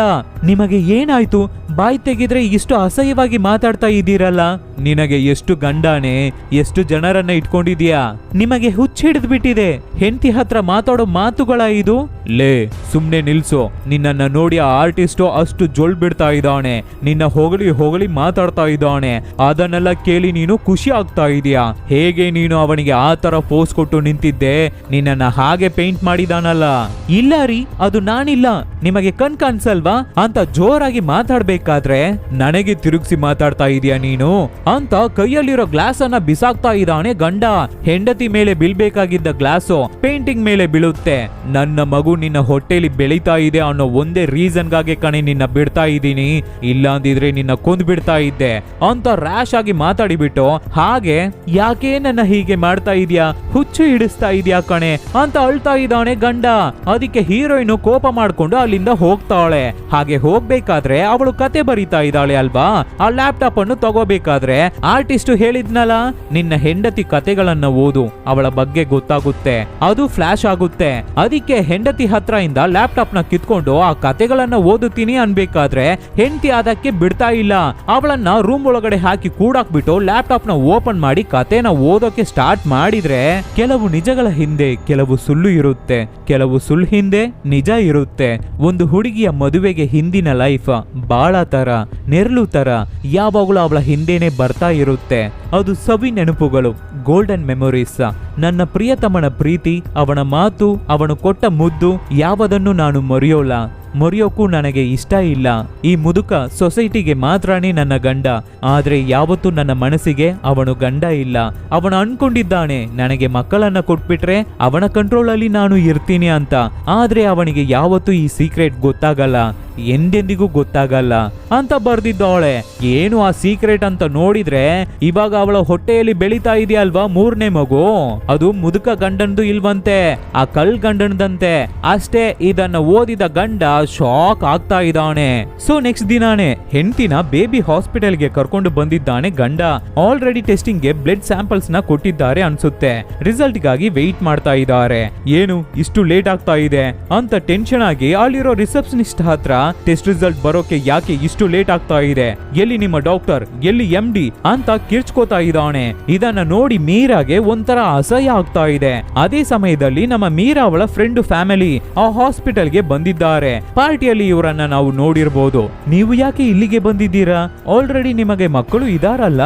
[SPEAKER 1] ನಿಮಗೆ ಏನಾಯ್ತು? ಬಾಯಿ ತೆಗಿದ್ರೆ ಇಷ್ಟು ಅಸಹ್ಯವಾಗಿ ಮಾತಾಡ್ತಾ ಇದ್ದೀರಲ್ಲ, ನಿನಗೆ ಎಷ್ಟು ಗಂಡಾನೆ, ಎಷ್ಟು ಜನರನ್ನ ಇಟ್ಕೊಂಡಿದ್ಯಾ, ನಿಮಗೆ ಹುಚ್ಚ ಹಿಡಿದು ಬಿಟ್ಟಿದೆ, ಹೆಂಡತಿ ಹತ್ರ ಮಾತಾಡೋ ಮಾತುಗಳ ಇದು? ಲೇ ಸುಮ್ನೆ ನಿಲ್ಸು, ನಿನ್ನನ್ನ ನೋಡಿ ಆ ಆರ್ಟಿಸ್ಟ್ ಅಷ್ಟು ಜೋಳ್ ಬಿಡ್ತಾ ಇದ್ದಾನೆ, ನಿನ್ನ ಹೊಗಳಿ ಮಾತಾಡ್ತಾ ಇದ್ದಾನೆ, ಅದನ್ನೆಲ್ಲ ಕೇಳಿ ನೀನು ಖುಷಿ ಆಗ್ತಾ ಇದೀಯಾ? ಹೇಗೆ ನೀನು ಅವನಿಗೆ ಆ ತರ ಪೋಸ್ ಕೊಟ್ಟು ನಿಂತಿದ್ದೆ, ನಿನ್ನನ್ನ ಹಾಗೆ ಪೇಂಟ್ ಮಾಡಿದಾನಲ್ಲ? ಇಲ್ಲ ರೀ, ಅದು ನಾನಿಲ್ಲ, ನಿಮಗೆ ಕನ್ಸಲ್ವಾ ಅಂತ ಜೋರಾಗಿ ಮಾತಾಡ್ಬೇಕಾದ್ರೆ ನನಗೆ ತಿರುಗಿಸಿ ಮಾತಾಡ್ತಾ ಇದೀಯಾ ನೀನು ಅಂತ ಕೈಯಲ್ಲಿರೋ ಗ್ಲಾಸ್ ಅನ್ನ ಬಿಸಾಕ್ತಾ ಇದ್ದಾನೆ ಗಂಡ. ಹೆಂಡತಿ ಮೇಲೆ ಬೀಳ್ಬೇಕಾಗಿದ್ದ ಗ್ಲಾಸು ಪೇಂಟಿಂಗ್ ಮೇಲೆ ಬೀಳುತ್ತೆ. ನನ್ನ ಮಗು ನಿನ್ನ ಹೊಟ್ಟೆಲಿ ಬೆಳೀತಾ ಇದೆ ಅನ್ನೋ ಒಂದೇ ರೀಸನ್ಗಾಗಿ ಕಣೆ ನಿನ್ನ ಬಿಡ್ತಾ ಇದ್ದೀನಿ, ಇಲ್ಲ ಅಂದಿದ್ರೆ ನಿನ್ನ ಕೊಂದ್ ಬಿಡ್ತಾ ಇದ್ದೆ ಅಂತ ರ್ಯಾಶ್ ಆಗಿ ಮಾತಾಡಿಬಿಟ್ಟು, ಹಾಗೆ ಯಾಕೆ ನನ್ನ ಹೀಗೆ ಮಾಡ್ತಾ ಇದೀಯಾ, ಹುಚ್ಚು ಹಿಡಿಸ್ತಾ ಇದೀಯಾ ಕಣೆ ಅಂತ ಅಳ್ತಾ ಇದ್ದಾನೆ ಗಂಡ. ಅದಕ್ಕೆ ಹೀರೋಯಿನ್ ಕೋಪ ಮಾಡ್ಕೊಂಡು ಅಲ್ಲಿಂದ ಹೋಗ್ತಾಳೆ. ಹಾಗೆ ಹೋಗ್ಬೇಕಾದ್ರೆ ಅವಳು ಕತೆ ಬರೀತಾ ಇದ್ದಾಳೆ ಅಲ್ವಾ, ಆ ಲ್ಯಾಪ್ಟಾಪ್ ಅನ್ನು ತಗೋಬೇಕಾದ್ರೆ ಆರ್ಟಿಸ್ಟ್ ಹೇಳಿದ್ನಲ್ಲ, ನಿನ್ನ ಹೆಂಡತಿ ಕತೆಗಳನ್ನ ಓದು, ಅವಳ ಬಗ್ಗೆ ಗೊತ್ತಾಗುತ್ತೆ, ಅದು ಫ್ಲಾಶ್ ಆಗುತ್ತೆ. ಅದಕ್ಕೆ ಹೆಂಡತಿ ಹತ್ರ ಇಂದ ಲ್ಯಾಪ್ಟಾಪ್ ನ ಕಿತ್ಕೊಂಡು ಆ ಕತೆಗಳನ್ನ ಓದುತ್ತೀನಿ ಅನ್ಬೇಕಾದ್ರೆ ಹೆಂಡತಿ ಅದಕ್ಕೆ ಬಿಡ್ತಾ ಇಲ್ಲ. ಅವಳನ್ನ ರೂಮ್ ಒಳಗಡೆ ಹಾಕಿ ಕೂಡಾಕ್ಬಿಟ್ಟು ಲ್ಯಾಪ್ಟಾಪ್ ನ ಓಪನ್ ಮಾಡಿ ಕತೆನ ಓದೋಕೆ ಸ್ಟಾರ್ಟ್ ಮಾಡಿದ್ರೆ, ಕೆಲವು ನಿಜಗಳ ಹಿಂದೆ ಕೆಲವು ಸುಳ್ಳು ಇರುತ್ತೆ, ಕೆಲವು ಸುಳ್ಳು ಹಿಂದೆ ನಿಜ ಇರುತ್ತೆ. ಒಂದು ಹುಡುಗಿಯ ಮದುವೆಗೆ ಹಿಂದಿನ ಲೈಫ್ ಬಾಳ ತರ, ನೆರಳು ತರ ಯಾವಾಗಲೂ ಅವಳ ಹಿಂದೆನೆ ಬರ್ತಾ ಇರುತ್ತೆ. ಅದು ಸವಿ ನೆನಪುಗಳು, ಗೋಲ್ಡನ್ ಮೆಮೊರೀಸ್. ನನ್ನ ಪ್ರಿಯತಮನ ಪ್ರೀತಿ, ಅವನ ಮಾತು, ಅವನು ಕೊಟ್ಟ ಮುದ್ದು ಯಾವುದನ್ನು ನಾನು ಮರೆಯೋಕ್ಕೂ ನನಗೆ ಇಷ್ಟ ಇಲ್ಲ. ಈ ಮುದುಕ ಸೊಸೈಟಿಗೆ ಮಾತ್ರನೇ ನನ್ನ ಗಂಡ, ಆದ್ರೆ ಯಾವತ್ತೂ ನನ್ನ ಮನಸ್ಸಿಗೆ ಅವನು ಗಂಡ ಇಲ್ಲ. ಅವನು ಅನ್ಕೊಂಡಿದ್ದಾನೆ ನನಗೆ ಮಕ್ಕಳನ್ನ ಕೊಟ್ಬಿಟ್ರೆ ಅವನ ಕಂಟ್ರೋಲ್ ಅಲ್ಲಿ ನಾನು ಇರ್ತೀನಿ ಅಂತ, ಆದ್ರೆ ಅವನಿಗೆ ಯಾವತ್ತೂ ಈ ಸೀಕ್ರೆಟ್ ಗೊತ್ತಾಗಲ್ಲ, ಎಂದೆಂದಿಗೂ ಗೊತ್ತಾಗಲ್ಲ ಅಂತ ಬರ್ದಿದ್ದಾಳೆ. ಏನು ಆ ಸೀಕ್ರೆಟ್ ಅಂತ ನೋಡಿದ್ರೆ, ಇವಾಗ ಅವಳ ಹೊಟ್ಟೆಯಲ್ಲಿ ಬೆಳೀತಾ ಇದೆಯಲ್ವಾ ಮೂರನೇ ಮಗು, ಅದು ಮುದುಕ ಗಂಡಂದು ಇಲ್ವಂತೆ, ಆ ಕಲ್ ಗಂಡನದಂತೆ ಅಷ್ಟೇ. ಇದನ್ನ ಓದಿದ ಗಂಡ ಶಾಕ್ ಆಗ್ತಾ ಇದ್ದಾನೆ. ಸೊ ನೆಕ್ಸ್ಟ್ ದಿನಾನೇ ಹೆಂಡತಿನ ಬೇಬಿ ಹಾಸ್ಪಿಟಲ್ಗೆ ಕರ್ಕೊಂಡು ಬಂದಿದ್ದಾನೆ ಗಂಡ. ಆಲ್ರೆಡಿ ಟೆಸ್ಟಿಂಗ್ ಗೆ ಬ್ಲಡ್ ಸ್ಯಾಂಪಲ್ಸ್ ನ ಕೊಟ್ಟಿದ್ದಾರೆ ಅನ್ಸುತ್ತೆ, ರಿಸಲ್ಟ್ ಗಾಗಿ ವೆಯ್ಟ್ ಮಾಡ್ತಾ ಇದ್ದಾರೆ. ಏನು ಇಷ್ಟು ಲೇಟ್ ಆಗ್ತಾ ಇದೆ ಅಂತ ಟೆನ್ಷನ್ ಆಗಿ ಅಲ್ಲಿರೋ ರಿಸೆಪ್ಷನಿಸ್ಟ್ ಹತ್ರ, ಟೆಸ್ಟ್ ರಿಸಲ್ಟ್ ಬರೋಕೆ ಯಾಕೆ ಇಷ್ಟು ಲೇಟ್ ಆಗ್ತಾ ಇದೆ, ಎಲ್ಲಿ ನಿಮ್ಮ ಡಾಕ್ಟರ್, ಎಲ್ಲಿ MD ಅಂತ ಕಿರ್ಚ್ಕೋತಾ ಇದ್ದಾನೆ. ಇದನ್ನ ನೋಡಿ ಮೀರಾಗೆ ಒಂಥರ ಅಸಹ್ಯ ಆಗ್ತಾ ಇದೆ. ಅದೇ ಸಮಯದಲ್ಲಿ ನಮ್ಮ ಮೀರಾ ಅವಳ ಫ್ರೆಂಡ್ ಫ್ಯಾಮಿಲಿ ಆ ಹಾಸ್ಪಿಟಲ್ಗೆ ಬಂದಿದ್ದಾರೆ. ಪಾರ್ಟಿಯಲ್ಲಿ ಇವರನ್ನ ನಾವು ನೋಡಿರ್ಬೋದು. ನೀವು ಯಾಕೆ ಇಲ್ಲಿಗೆ ಬಂದಿದ್ದೀರಾ? ಆಲ್ರೆಡಿ ನಿಮಗೆ ಮಕ್ಕಳು ಇದಾರಲ್ಲ?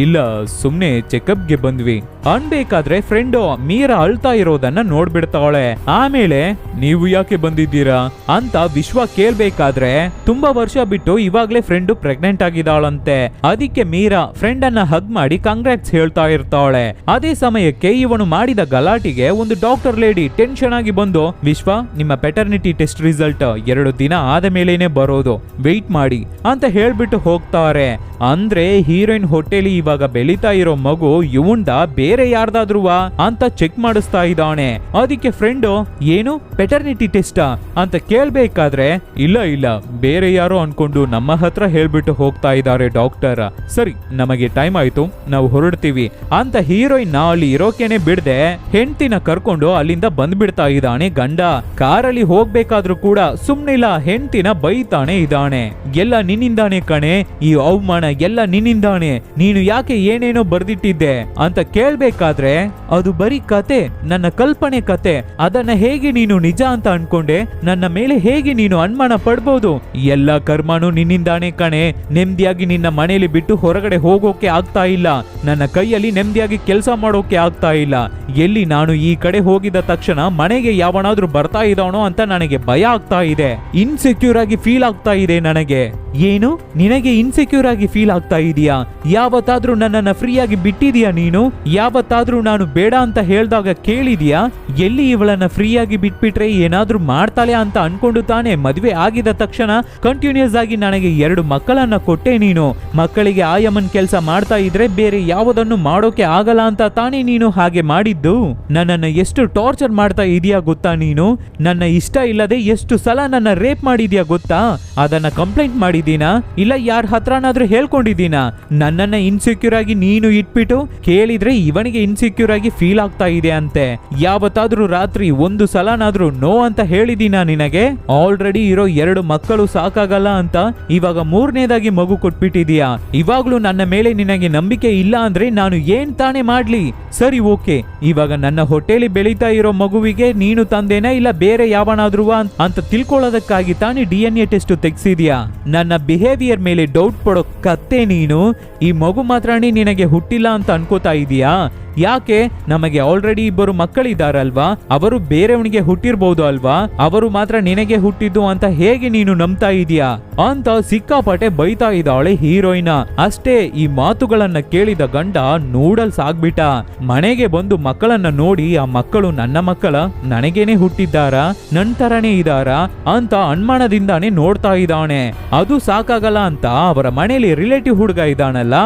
[SPEAKER 1] ಇಲ್ಲ, ಸುಮ್ನೆ ಚೆಕಪ್ಗೆ ಬಂದ್ವಿ ಅನ್ಬೇಕಾದ್ರೆ ಫ್ರೆಂಡು ಮೀರಾ ಅಳ್ತಾ ಇರೋದನ್ನ ನೋಡ್ಬಿಡ್ತಾವಳೆ. ಆಮೇಲೆ ನೀವು ಯಾಕೆ ಬಂದಿದ್ದೀರಾ ಅಂತ ವಿಶ್ವ ಕೇಳ್ಬೇಕಾದ್ರೆ ತುಂಬಾ ವರ್ಷ ಬಿಟ್ಟು ಇವಾಗ್ಲೇ ಫ್ರೆಂಡು ಪ್ರೆಗ್ನೆಂಟ್ ಆಗಿದ್ದಾಳಂತೆ. ಅದಕ್ಕೆ ಮೀರಾ ಫ್ರೆಂಡ್ ಅನ್ನ ಹಗ್ ಮಾಡಿ ಕಂಗ್ರಾಟ್ಸ್ ಹೇಳ್ತಾ ಇರ್ತಾವಳೆ. ಅದೇ ಸಮಯಕ್ಕೆ ಇವನು ಮಾಡಿದ ಗಲಾಟಿಗೆ ಒಂದು ಡಾಕ್ಟರ್ ಲೇಡಿ ಟೆನ್ಷನ್ ಆಗಿ ಬಂದು, ವಿಶ್ವ ನಿಮ್ಮ ಪೆಟರ್ನಿಟಿ ಟೆಸ್ಟ್ ರಿಸಲ್ಟ್ 2 ದಿನ ಆದ ಮೇಲೇನೆ ಬರೋದು, ವೆಯ್ಟ್ ಮಾಡಿ ಅಂತ ಹೇಳ್ಬಿಟ್ಟು ಹೋಗ್ತಾರೆ. ಅಂದ್ರೆ ಹೀರೋಯಿನ್ ಹೊಟ್ಟೆಲಿ ಇವಾಗ ಬೆಳೀತಾ ಇರೋ ಮಗು ಇವಂದ ಬೇರೆ ಯಾರ್ದಾದ್ರುವಾ ಅಂತ ಚೆಕ್ ಮಾಡಿಸ್ತಾ ಇದ್ದಾನೆ. ಅದಕ್ಕೆ ಫ್ರೆಂಡು ಏನು ಪೆಟರ್ನಿಟಿ ಟೆಸ್ಟ್ ಅಂತ ಕೇಳ್ಬೇಕಾದ್ರೆ ಇಲ್ಲ ಬೇರೆ ಯಾರೋ ಅನ್ಕೊಂಡು ನಮ್ಮ ಹತ್ರ ಹೇಳ್ಬಿಟ್ಟು ಹೋಗ್ತಾ ಇದ್ದಾರೆ ಡಾಕ್ಟರ್. ಸರಿ ನಮಗೆ ಟೈಮ್ ಆಯ್ತು, ನಾವು ಹೊರಡ್ತೀವಿ ಅಂತ ಹೀರೋಯಿನ್ ಅಲ್ಲಿ ಇರೋಕೆನೆ ಬಿಡದೆ ಹೆಂಡತಿನ ಕರ್ಕೊಂಡು ಅಲ್ಲಿಂದ ಬಂದ್ಬಿಡ್ತಾ ಇದ್ದಾನೆ ಗಂಡ. ಕಾರಲ್ಲಿ ಹೋಗ್ಬೇಕಾದ್ರೂ ಕೂಡ ಸುಮ್ನಿಲ್ಲ, ಹೆಂಡತಿನ ಬೈತಾನೆ ಇದ್ದಾನೆ. ಎಲ್ಲ ನಿನ್ನಿಂದಾನೆ ಕಣೆ, ಈ ಅವಮಾನ ಎಲ್ಲ ನಿನ್ನಿಂದಾನೆ, ನೀನು ಯಾಕೆ ಏನೇನೋ ಬರ್ದಿಟ್ಟಿದ್ದೆ ಅಂತ ಕೇಳ್ಬೇಕಾದ್ರೆ ಅದು ಬರೀ ಕತೆ, ನನ್ನ ಕಲ್ಪನೆ ಕತೆ, ಅದನ್ನ ಹೇಗೆ ನೀನು ನಿಜ ಅಂತ ಅನ್ಕೊಂಡೆ, ನನ್ನ ಮೇಲೆ ಹೇಗೆ ನೀನು ಅನುಮಾನ ಪಡ್ಬೋದು, ಎಲ್ಲ ಕರ್ಮನು ನಿನ್ನಿಂದಾನೆ ಕಣೆ. ನೆಮ್ಮದಿಯಾಗಿ ನಿನ್ನ ಮನೆಯಲ್ಲಿ ಬಿಟ್ಟು ಹೊರಗಡೆ ಹೋಗೋಕೆ ಆಗ್ತಾ ಇಲ್ಲ, ನನ್ನ ಕೈಯಲ್ಲಿ ನೆಮ್ಮದಿಯಾಗಿ ಕೆಲಸ ಮಾಡೋಕೆ ಆಗ್ತಾ ಇಲ್ಲ. ಎಲ್ಲಿ ನಾನು ಈ ಕಡೆ ಹೋಗಿದ ತಕ್ಷಣ ಮನೆಗೆ ಯಾವನಾದ್ರೂ ಬರ್ತಾ ಇದ್ದಾನೋ ಅಂತ ನನಗೆ ಭಯ ಆಗ್ತಾ ಇದೆ, ಇನ್ಸೆಕ್ಯೂರ್ ಆಗಿ ಫೀಲ್ ಆಗ್ತಾ ಇದೆ ನನಗೆ. ಏನು ನಿನಗೆ ಇನ್ಸೆಕ್ಯೂರ್ ಆಗಿ ಫೀಲ್ ಆಗ್ತಾ ಇದೆಯಾ? ಯಾವತ್ತಾದ್ರೂ ನನ್ನನ್ನ ಫ್ರೀಯಾಗಿ ಬಿಟ್ಟಿದೀಯಾ ನೀನು? ಯಾವತ್ತಾದ್ರೂ ನಾನು ಬೇಡ ಅಂತ ಹೇಳ್ದಾಗ ಕೇಳಿದ್ಯಾ? ಎಲ್ಲಿ ಇವಳನ್ನ ಫ್ರೀಯಾಗಿ ಬಿಟ್ಬಿಟ್ರೆ ಏನಾದ್ರೂ ಮಾಡ್ತಾಳೆ ಅಂತ ಅನ್ಕೊಂಡು ತಾನೆ ಮದ್ವೆ ಆಗಿದ ತಕ್ಷಣ ಕಂಟಿನ್ಯೂಸ್ ಆಗಿ ನನಗೆ 2 ಮಕ್ಕಳನ್ನ ಕೊಟ್ಟೆ ನೀನು. ಮಕ್ಕಳಿಗೆ ಆಯಮ್ಮನ್ ಕೆಲಸ ಮಾಡ್ತಾ ಇದ್ರೆ ಬೇರೆ ಯಾವುದನ್ನು ಮಾಡೋಕೆ ಆಗಲ್ಲ ಅಂತ ತಾನೇ ನೀನು ಹಾಗೆ ಮಾಡಿದ್ದು. ನನ್ನನ್ನ ಎಷ್ಟು ಟಾರ್ಚರ್ ಮಾಡ್ತಾ ಇದೀಯಾ ಗೊತ್ತಾ ನೀನು? ನನ್ನ ಇಷ್ಟ ಇಲ್ಲದೆ ಎಷ್ಟು ಸಲ ನನ್ನ ರೇಪ್ ಮಾಡಿದ್ಯಾ ಗೊತ್ತಾ? ಅದನ್ನ ಕಂಪ್ಲೇಂಟ್ ಮಾಡಿದೀನಾ ಇಲ್ಲ ಯಾರ ಹತ್ರನಾದ್ರೂ ಹೇಳ್ಕೊಂಡಿದ್ದೀನಾ? ನನ್ನನ್ನ ಇನ್ಸೆಕ್ಯೂರ್ ಆಗಿ ನೀನು ಇಟ್ಬಿಟ್ಟು ಕೇಳಿದ್ರೆ ಇವನಿಗೆ ಇನ್ಸೆಕ್ಯೂರ್ ಆಗಿ ಫೀಲ್ ಆಗ್ತಾ ಇದೆ ಅಂತೆ. ಯಾವತ್ತಾದ್ರೂ ರಾತ್ರಿ 1 ಸಲನಾದ್ರೂ ನೋ ಅಂತ ಹೇಳಿದೀನಾ ನಿನಗೆ? ಆಲ್ರೆಡಿ ಇರೋ 2 ಮಕ್ಕಳು ಸಾಕಾಗಲ್ಲ ಅಂತ ಇವಾಗ 3ನೇದಾಗಿ ಮಗು ಕೊಟ್ಬಿಟ್ಟಿದೀಯಾ. ಇವಾಗ್ಲೂ ನನ್ನ ಮೇಲೆ ನಿನಗೆ ನಂಬಿಕೆ ಇಲ್ಲ ಅಂದ್ರೆ ನಾನು ಏನ್ ತಾನೇ ಮಾಡ್ಲಿ? ಸರಿ ಓಕೆ, ಇವಾಗ ನನ್ನ ಹೊಟ್ಟೆಲಿ ಬೆಳೀತಾ ಇರೋ ಮಗುವಿಗೆ ನೀನು ತಂದೇನಾ ಇಲ್ಲ ಬೇರೆ ಯಾವನಾದ್ರೂ ಅಂತ ತಿಳ್ಕೊಳ್ಳೋದಕ್ಕಾಗಿ ತಾನೇ DNA ಟೆಸ್ಟ್ ತೆಗ್ಸಿದ್ಯಾ. ನನ್ನ ಬಿಹೇವಿಯರ್ ಮೇಲೆ ಡೌಟ್ ಪಡೋ ಕತ್ತೆ ನೀನು. ಈ ಮಗು ಮಾತ್ರನೇ ನಿನಗೆ ಹುಟ್ಟಿಲ್ಲ ಅಂತ ಅನ್ಕೋತಾ ಇದೀಯಾ? ಯಾಕೆ? ನಮಗೆ ಆಲ್ರೆಡಿ 2 ಮಕ್ಕಳಿದಾರಲ್ವಾ, ಅವರು ಬೇರೆಯವನಿಗೆ ಹುಟ್ಟಿರ್ಬೋದು ಅಲ್ವಾ, ಅವರು ಮಾತ್ರ ನಿನಗೆ ಹುಟ್ಟಿದ್ದು ಅಂತ ಹೇಗೆ ನೀನು ನಂಬ್ತಾ ಇದೀಯಾ ಅಂತ ಸಿಕ್ಕಾಪಟ್ಟೆ ಬೈತಾ ಇದ್ದಾಳೆ ಹೀರೋಯಿನ್. ಅಷ್ಟೇ ಈ ಮಾತುಗಳನ್ನ ಕೇಳಿದ ಗಂಡ ನೂಡಲ್ಸ್ ಆಗ್ಬಿಟ್ಟ. ಮನೆಗೆ ಬಂದು ಮಕ್ಕಳನ್ನ ನೋಡಿ ಆ ಮಕ್ಕಳು ನನ್ನ ಮಕ್ಕಳ, ನನಗೇನೆ ಹುಟ್ಟಿದ್ದಾರಾ, ನನ್ ತರನೇ ಇದ್ದಾರಾ ಅಂತ ಅನುಮಾನದಿಂದಾನೇ ನೋಡ್ತಾ ಇದ್ದಾನೆ. ಅದು ಸಾಕಾಗಲ್ಲ ಅಂತ ಅವರ ಮನೆಯಲ್ಲಿ ರಿಲೇಟಿವ್ ಹುಡುಗ ಇದ್ದಾನಲ್ಲ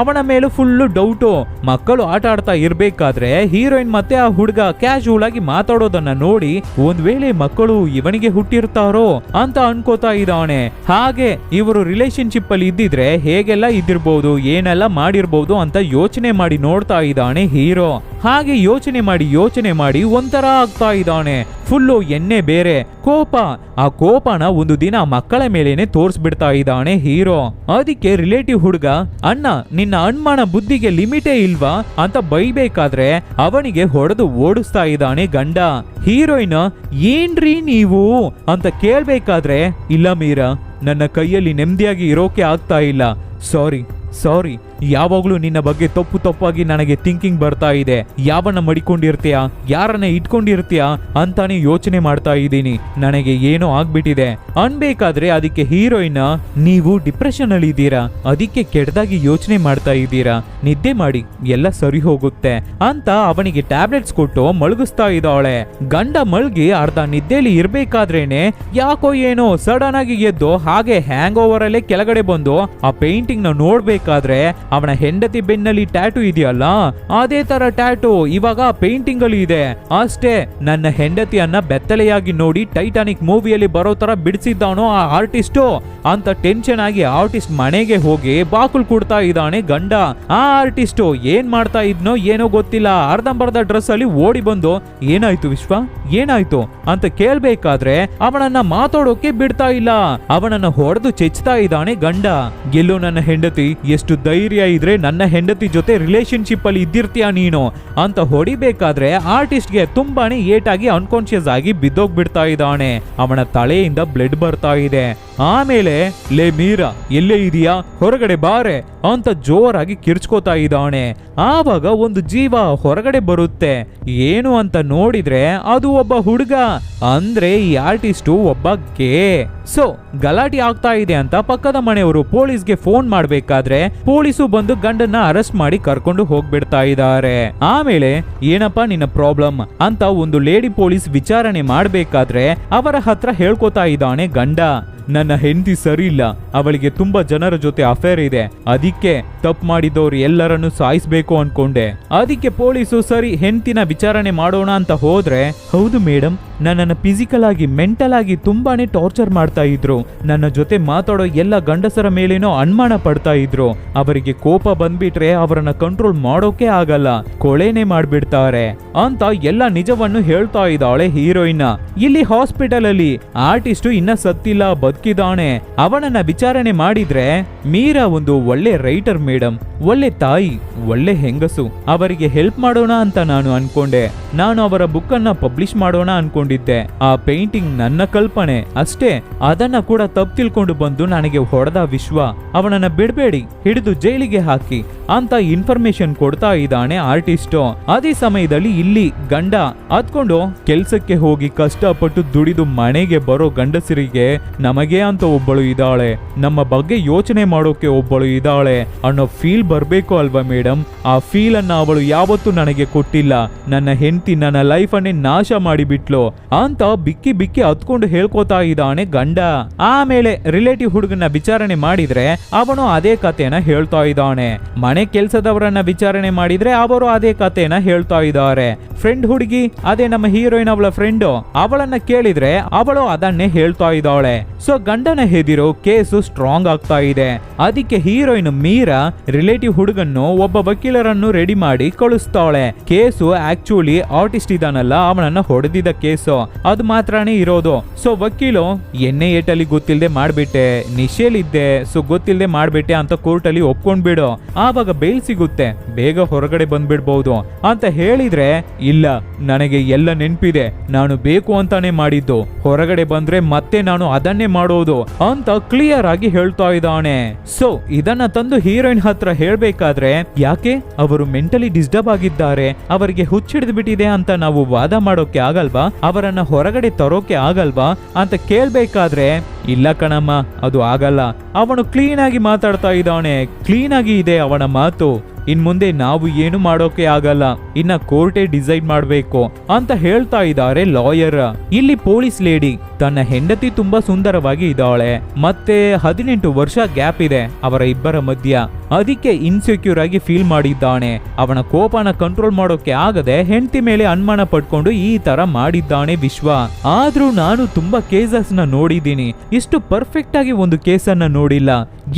[SPEAKER 1] ಅವನ ಮೇಲೆ ಫುಲ್ಲು ಡೌಟು. ಮಕ್ಕಳು ಆಟ ಆಡ್ತಾ ಇರ್ಬೇಕಾದ್ರೆ ಹೀರೋಯಿನ್ ಮತ್ತೆ ಆ ಹುಡುಗ ಕ್ಯಾಶುವಲ್ ಆಗಿ ಮಾತಾಡೋದನ್ನ ನೋಡಿ ಒಂದ್ ವೇಳೆ ಮಕ್ಕಳು ಇವನಿಗೆ ಹುಟ್ಟಿರ್ತಾರೋ ಅಂತ ಅನ್ಕೋತಾ ಇದ್ದಾನೆ. ಹಾಗೆ ಇವರು ರಿಲೇಶನ್ಶಿಪ್ ಅಲ್ಲಿ ಇದ್ದಿದ್ರೆ ಹೇಗೆಲ್ಲ ಇದ್ದಿರ್ಬೋದು, ಏನೆಲ್ಲ ಮಾಡಿರ್ಬೋದು ಅಂತ ಯೋಚನೆ ಮಾಡಿ ನೋಡ್ತಾ ಇದ್ದಾನೆ ಹೀರೋ. ಹಾಗೆ ಯೋಚನೆ ಮಾಡಿ ಒಂಥರ ಆಗ್ತಾ ಇದ್ದಾನೆ. ಫುಲ್ಲು ಎಣ್ಣೆ ಬೇರೆ ಕೋಪ. ಆ ಕೋಪನ ಒಂದು ದಿನ ಮಕ್ಕಳ ಮೇಲೇನೆ ತೋರಿಸ್ಬಿಡ್ತಾ ಇದ್ದಾನೆ ಹೀರೋ. ಅದಕ್ಕೆ ರಿಲೇಟಿವ್ ಹುಡುಗ, ಅಣ್ಣ ನಿನ್ನ ಅನುಮಾನ ಬುದ್ಧಿಗೆ ಲಿಮಿಟೇ ಇಲ್ವಾ ಅಂತ ಬೈಬೇಕಾದ್ರೆ ಅವನಿಗೆ ಹೊಡೆದು ಓಡಿಸ್ತಾ ಇದ್ದಾನೆ ಗಂಡ. ಹೀರೋಯಿನ್ ಏನ್ರೀ ನೀವು ಅಂತ ಕೇಳ್ಬೇಕಾದ್ರೆ, ಇಲ್ಲ ಮೀರಾ, ನನ್ನ ಕೈಯಲ್ಲಿ ನೆಮ್ಮದಿಯಾಗಿ ಇರೋಕೆ ಆಗ್ತಾ ಇಲ್ಲ, ಸಾರಿ, ಯಾವಾಗ್ಲೂ ನಿನ್ನ ಬಗ್ಗೆ ತಪ್ಪಾಗಿ ನನಗೆ ಥಿಂಕಿಂಗ್ ಬರ್ತಾ ಇದೆ. ಯಾವನ್ನ ಮಡಿಕೊಂಡಿರ್ತೀಯ, ಯಾರನ್ನ ಇಟ್ಕೊಂಡಿರ್ತೀಯ ಅಂತಾನೆ ಯೋಚನೆ ಮಾಡ್ತಾ ಇದ್ದೀನಿ, ನನಗೆ ಏನೋ ಆಗ್ಬಿಟ್ಟಿದೆ ಅನ್ಬೇಕಾದ್ರೆ ಅದಕ್ಕೆ ಹೀರೋಯಿನ್, ನೀವು ಡಿಪ್ರೆಷನ್ ಅಲ್ಲಿ ಇದ್ದೀರಾ, ಅದಕ್ಕೆ ಕೆಟ್ಟದಾಗಿ ಯೋಚನೆ ಮಾಡ್ತಾ ಇದ್ದೀರಾ, ನಿದ್ದೆ ಮಾಡಿ ಎಲ್ಲ ಸರಿ ಹೋಗುತ್ತೆ ಅಂತ ಅವನಿಗೆ ಟ್ಯಾಬ್ಲೆಟ್ಸ್ ಕೊಟ್ಟು ಮಲಗಿಸ್ತಾ ಇದ್ದಾಳೆ. ಗಂಡ ಮಲ್ಗಿ ಅರ್ಧ ನಿದ್ದೆಲಿ ಇರ್ಬೇಕಾದ್ರೇನೆ ಯಾಕೋ ಏನೋ ಸಡನ್ ಆಗಿ ಎದ್ದು ಹಾಗೆ ಹ್ಯಾಂಗ್ ಓವರ್ ಅಲ್ಲೇ ಕೆಳಗಡೆ ಬಂದು ಆ ಪೇಂಟಿಂಗ್ ನ ನೋಡ್ಬೇಕಾದ್ರೆ ಅವನ ಹೆಂಡತಿ ಬೆನ್ನಲ್ಲಿ ಟ್ಯಾಟೂ ಇದೆಯಲ್ಲ ಅದೇ ತರ ಟ್ಯಾಟೂ ಇವಾಗ ಪೇಂಟಿಂಗ್ ಅಲ್ಲಿ ಇದೆ. ಅಷ್ಟೇ, ನನ್ನ ಹೆಂಡತಿಯನ್ನ ಬೆತ್ತಲೆಯಾಗಿ ನೋಡಿ ಟೈಟಾನಿಕ್ ಮೂವಿಯಲ್ಲಿ ಬರೋ ತರ ಬಿಡಿಸಿದ್ದಾನೋ ಆ ಆರ್ಟಿಸ್ಟು ಅಂತ ಟೆನ್ಷನ್ ಆಗಿ ಆರ್ಟಿಸ್ಟ್ ಮನೆಗೆ ಹೋಗಿ ಬಾಕುಲ್ ಕೊಡ್ತಾ ಇದ್ದಾನೆ ಗಂಡ. ಆ ಆರ್ಟಿಸ್ಟು ಏನ್ ಮಾಡ್ತಾ ಇದ್ನೋ ಏನೋ ಗೊತ್ತಿಲ್ಲ, ಅರ್ಧಂಬರ್ಧ ಡ್ರೆಸ್ ಅಲ್ಲಿ ಓಡಿ ಬಂದು ಏನಾಯ್ತು ವಿಶ್ವ, ಏನಾಯ್ತು ಅಂತ ಕೇಳ್ಬೇಕಾದ್ರೆ ಅವನನ್ನ ಮಾತಾಡೋಕೆ ಬಿಡ್ತಾ ಇಲ್ಲ, ಅವನನ್ನ ಹೊಡೆದು ಚೆಚ್ತಾ ಇದ್ದಾನೆ ಗಂಡ. ಗೆಲ್ಲೋ ನನ್ನ ಹೆಂಡತಿ ಎಷ್ಟು ಧೈರ್ಯ ಧೈರ್ಯ ಇದ್ರೆ ನನ್ನ ಹೆಂಡತಿ ಜೊತೆ ರಿಲೇಶನ್ಶಿಪ್ ಅಲ್ಲಿ ಇದ್ದಿರ್ತೀಯ ನೀನು ಅಂತ ಹೊಡಿಬೇಕಾದ್ರೆ ಆರ್ಟಿಸ್ಟ್ಗೆ ತುಂಬಾನೇ ಏಟಾಗಿ ಅನ್ಕಾನ್ಶಿಯಸ್ ಆಗಿ ಬಿದ್ದೋಗ್ಬಿಡ್ತಾ ಇದ್ದಾನೆ. ಅವನ ತಲೆಯಿಂದ ಬ್ಲಡ್ ಬರ್ತಾ ಇದೆ. ಆಮೇಲೆ ಲೇ ಮೀರಾ ಎಲ್ಲೇ ಇದೀಯಾ, ಹೊರಗಡೆ ಬಾರೆ ಅಂತ ಜೋರಾಗಿ ಕಿರ್ಚ್ಕೋತಾ ಇದ್ದಾನೆ. ಆವಾಗ ಒಂದು ಜೀವ ಹೊರಗಡೆ ಬರುತ್ತೆ. ಏನು ಅಂತ ನೋಡಿದ್ರೆ ಅದು ಒಬ್ಬ ಹುಡುಗ, ಅಂದ್ರೆ ಈ ಆರ್ಟಿಸ್ಟು ಒಬ್ಬ ಗೇ. ಸೊ ಗಲಾಟೆ ಆಗ್ತಾ ಇದೆ ಅಂತ ಪಕ್ಕದ ಮನೆಯವರು ಪೊಲೀಸ್ಗೆ ಫೋನ್ ಮಾಡ್ಬೇಕಾದ್ರೆ ಪೊಲೀಸು ಬಂದು ಗಂಡನ್ನ ಅರೆಸ್ಟ್ ಮಾಡಿ ಕರ್ಕೊಂಡು ಹೋಗ್ಬಿಡ್ತಾ ಇದ್ದಾರೆ. ಆಮೇಲೆ ಏನಪ್ಪಾ ನಿನ್ನ ಪ್ರಾಬ್ಲಮ್ ಅಂತ ಒಂದು ಲೇಡಿ ಪೊಲೀಸ್ ವಿಚಾರಣೆ ಮಾಡ್ಬೇಕಾದ್ರೆ ಅವರ ಹತ್ರ ಹೇಳ್ಕೊತಾ ಇದ್ದಾನೆ ಗಂಡ. ನನ್ನ ಹೆಂಡತಿ ಸರಿ ಇಲ್ಲ, ಅವಳಿಗೆ ತುಂಬಾ ಜನರ ಜೊತೆ ಅಫೇರ್ ಇದೆ, ಅದಕ್ಕೆ ತಪ್ಪು ಮಾಡಿದವ್ರು ಎಲ್ಲರನ್ನು ಸಾಯಿಸ್ಬೇಕು ಅನ್ಕೊಂಡೆ. ಅದಕ್ಕೆ ಪೊಲೀಸು ಸರಿ ಹೆಂಡತಿನ ವಿಚಾರಣೆ ಮಾಡೋಣ ಅಂತ ಹೋದ್ರೆ, ಹೌದು ಮೇಡಮ್, ನನ್ನನ್ನು ಫಿಸಿಕಲ್ ಆಗಿ ಮೆಂಟಲ್ ಆಗಿ ತುಂಬಾನೇ ಟಾರ್ಚರ್ ಮಾಡ್ತಾ ಇದ್ರು. ನನ್ನ ಜೊತೆ ಮಾತಾಡೋ ಎಲ್ಲ ಗಂಡಸರ ಮೇಲೇನೋ ಅನುಮಾನ ಪಡ್ತಾ ಇದ್ರು. ಅವರಿಗೆ ಕೋಪ ಬಂದ್ಬಿಟ್ರೆ ಅವರನ್ನ ಕಂಟ್ರೋಲ್ ಮಾಡೋಕೆ ಆಗಲ್ಲ, ಕೊಳೆನೆ ಮಾಡ್ಬಿಡ್ತಾರೆ ಅಂತ ಎಲ್ಲ ನಿಜವನ್ನು ಹೇಳ್ತಾ ಇದ್ದಾಳೆ ಹೀರೋಯಿನ್. ಇಲ್ಲಿ ಹಾಸ್ಪಿಟಲ್ ಅಲ್ಲಿ ಆರ್ಟಿಸ್ಟ್ ಇನ್ನ ಸತ್ತಿಲ್ಲ, ಬದುಕಿದಾನೆ. ಅವನನ್ನ ವಿಚಾರಣೆ ಮಾಡಿದ್ರೆ ಮೀರಾ ಒಂದು ಒಳ್ಳೆ ರೈಟರ್ ಮೇಡಮ್, ಒಳ್ಳೆ ತಾಯಿ, ಒಳ್ಳೆ ಹೆಂಗಸು. ಅವರಿಗೆ ಹೆಲ್ಪ್ ಮಾಡೋಣ ಅಂತ ನಾನು ಅನ್ಕೊಂಡೆ. ನಾನು ಅವರ ಬುಕ್ ಅನ್ನ ಪಬ್ಲಿಷ್ ಮಾಡೋಣ ಅನ್ಕೊಂಡಿದ್ದೆ. ಆ ಪೇಂಟಿಂಗ್ ನನ್ನ ಕಲ್ಪನೆ ಅಷ್ಟೇ. ಅದನ್ನ ಕೂಡ ತಪ್ಪು ತಿಳ್ಕೊಂಡು ಬಂದು ನನಗೆ ಹೊಡೆದ ವಿಶ್ವ. ಅವನನ್ನ ಬಿಡಬೇಡಿ, ಹಿಡಿದು ಜೈಲಿಗೆ ಹಾಕಿ ಅಂತ ಇನ್ಫಾರ್ಮೇಶನ್ ಕೊಡ್ತಾ ಇದ್ದಾನೆ ಆರ್ಟಿಸ್ಟ್. ಅದೇ ಸಮಯದಲ್ಲಿ ಇಲ್ಲಿ ಗಂಡ ಹತ್ಕೊಂಡು ಕೆಲ್ಸಕ್ಕೆ ಹೋಗಿ ಕಷ್ಟಪಟ್ಟು ದುಡಿದು ಮನೆಗೆ ಬರೋ ಗಂಡಸರಿಗೆ ನಮಗೆ ಅಂತ ಒಬ್ಬಳು ಇದ್ದಾಳೆ, ನಮ್ಮ ಬಗ್ಗೆ ಯೋಚನೆ ಮಾಡೋಕೆ ಒಬ್ಬಳು ಇದ್ದಾಳೆ ಅನ್ನೋ ಫೀಲ್ ಬರ್ಬೇಕು ಅಲ್ವಾ ಮೇಡಮ್. ಆ ಫೀಲ್ ಅನ್ನ ಅವಳು ಯಾವತ್ತೂ ನನಗೆ ಕೊಟ್ಟಿಲ್ಲ. ನನ್ನ ಹೆಂಡತಿ ನನ್ನ ಲೈಫ್ ಅನ್ನೇ ನಾಶ ಮಾಡಿಬಿಟ್ಲು ಅಂತ ಬಿಕ್ಕಿ ಬಿಕ್ಕಿ ಹತ್ಕೊಂಡು ಹೇಳ್ಕೊತಾ ಇದ್ದಾನೆ ಗಂಡ. ಆಮೇಲೆ ರಿಲೇಟಿವ್ ಹುಡುಗನ ವಿಚಾರಣೆ ಮಾಡಿದ್ರೆ ಅವನು ಅದೇ ಕಥೆನ ಹೇಳ್ತಾ ಇದ್ದಾನೆ. ಮನೆ ಕೆಲ್ಸದವರನ್ನ ವಿಚಾರಣೆ ಮಾಡಿದ್ರೆ ಅವರು ಅದೇ ಕಥೆನ ಹೇಳ್ತಾ ಇದ್ದಾರೆ. ಫ್ರೆಂಡ್ ಹುಡುಗಿ, ಅದೇ ನಮ್ಮ ಹೀರೋಯಿನ್ ಅವಳ ಫ್ರೆಂಡ್, ಅವಳನ್ನ ಕೇಳಿದ್ರೆ ಅವಳು ಅದನ್ನೇ ಹೇಳ್ತಾ ಇದ್ದಾಳೆ. ಸೊ ಗಂಡನ ಹೆದಿರೋ ಕೇಸು ಸ್ಟ್ರಾಂಗ್ ಆಗ್ತಾ ಇದೆ. ಅದಕ್ಕೆ ಹೀರೋಯಿನ್ ಮೀರಾ ರಿಲೇಟಿವ್ ಹುಡುಗನ್ನು ಒಬ್ಬ ವಕೀಲರನ್ನು ರೆಡಿ ಮಾಡಿ ಕಳಿಸ್ತಾಳೆ. ಕೇಸು ಆಕ್ಚುಲಿ ಆರ್ಟಿಸ್ಟ್ ಇದಾನಲ್ಲ ಅವನನ್ನ ಹೊಡೆದಿದ್ದ ಕೇಸು ಅದು ಮಾತ್ರನೇ ಇರೋದು. ಸೊ ವಕೀಲು ಎಣ್ಣೆ ಏಟಲ್ಲಿ ಗೊತ್ತಿಲ್ಲದೆ ಮಾಡ್ಬಿಟ್ಟೆ, ನಿಶೇಲಿದ್ದೆ, ಸೊ ಗೊತ್ತಿಲ್ಲದೆ ಮಾಡ್ಬಿಟ್ಟೆ ಅಂತ ಕೋರ್ಟ್ ಅಲ್ಲಿ ಒಪ್ಕೊಂಡ್ಬಿಡು, ಆವಾಗ ಬೇಲ್ ಸಿಗುತ್ತೆ, ಬೇಗ ಹೊರಗಡೆ ಬಂದ್ಬಿಡ್ಬಹುದು ಅಂತ ಹೇಳಿದ್ರೆ, ಇಲ್ಲ ನನಗೆ ಎಲ್ಲ ನೆನ್ಪಿದೆ, ನಾನು ಬೇಕು ಅಂತಾನೆ ಮಾಡಿದ್ದು, ಹೊರಗಡೆ ಬಂದ್ರೆ ಮತ್ತೆ ನಾನು ಅದನ್ನೇ ಮಾಡೋದು ಅಂತ ಕ್ಲಿಯರ್ ಆಗಿ ಹೇಳ್ತಾ ಇದ್ದಾನೆ. ಸೊ ಇದನ್ನ ತಂದು ಹೀರೋಯಿನ್ ಹತ್ರ ಹೇಳ್ಬೇಕಾದ್ರೆ, ಯಾಕೆ ಅವರು ಮೆಂಟಲಿ ಡಿಸ್ಟರ್ಬ್ ಆಗಿದ್ದಾರೆ, ಅವರಿಗೆ ಹುಚ್ಚಿಡಿದು ಬಿಟ್ಟಿದೆ ಅಂತ ನಾವು ವಾದ ಮಾಡೋಕೆ ಆಗಲ್ವಾ, ಅವರನ್ನ ಹೊರಗಡೆ ತರೋಕೆ ಆಗಲ್ವಾ ಅಂತ ಕೇಳ್ಬೇಕಾದ್ರೆ, ಇಲ್ಲ ಕಣಮ್ಮ ಅದು ಆಗಲ್ಲ, ಅವನು ಕ್ಲೀನ್ ಆಗಿ ಮಾತಾಡ್ತಾ ಇದ್ದಾನೆ, ಕ್ಲೀನ್ ಆಗಿ ಇದೆ ಅವನ ಮಾತು, ಇನ್ ಮುಂದೆ ನಾವು ಏನು ಮಾಡೋಕೆ ಆಗಲ್ಲ, ಇನ್ನ ಕೋರ್ಟೇ ಡಿಸೈಡ್ ಮಾಡ್ಬೇಕು ಅಂತ ಹೇಳ್ತಾ ಇದ್ದಾರೆ ಲಾಯರ್. ಇಲ್ಲಿ ಪೊಲೀಸ್ ಲೇಡಿ ತನ್ನ ಹೆಂಡತಿ ತುಂಬಾ ಸುಂದರವಾಗಿ ಇದ್ದಾಳೆ, ಮತ್ತೆ 18 ವರ್ಷ ಗ್ಯಾಪ್ ಇದೆ ಅವರ ಇಬ್ಬರ ಮಧ್ಯ. ಅದಕ್ಕೆ ಇನ್ಸೆಕ್ಯೂರ್ ಆಗಿ ಫೀಲ್ ಮಾಡಿದ್ದಾನೆ. ಅವನ ಕೋಪನ ಕಂಟ್ರೋಲ್ ಮಾಡೋಕೆ ಆಗದೆ ಹೆಂಡತಿ ಮೇಲೆ ಅನುಮಾನ ಪಡ್ಕೊಂಡು ಈ ತರ ಮಾಡಿದ್ದಾನೆ ವಿಶ್ವ. ಆದ್ರೂ ನಾನು ತುಂಬಾ ಕೇಸಸ್ ನ ನೋಡಿದ್ದೀನಿ, ಇಷ್ಟು ಪರ್ಫೆಕ್ಟ್ ಆಗಿ ಒಂದು ಕೇಸನ್ನ ನೋಡಿಲ್ಲ.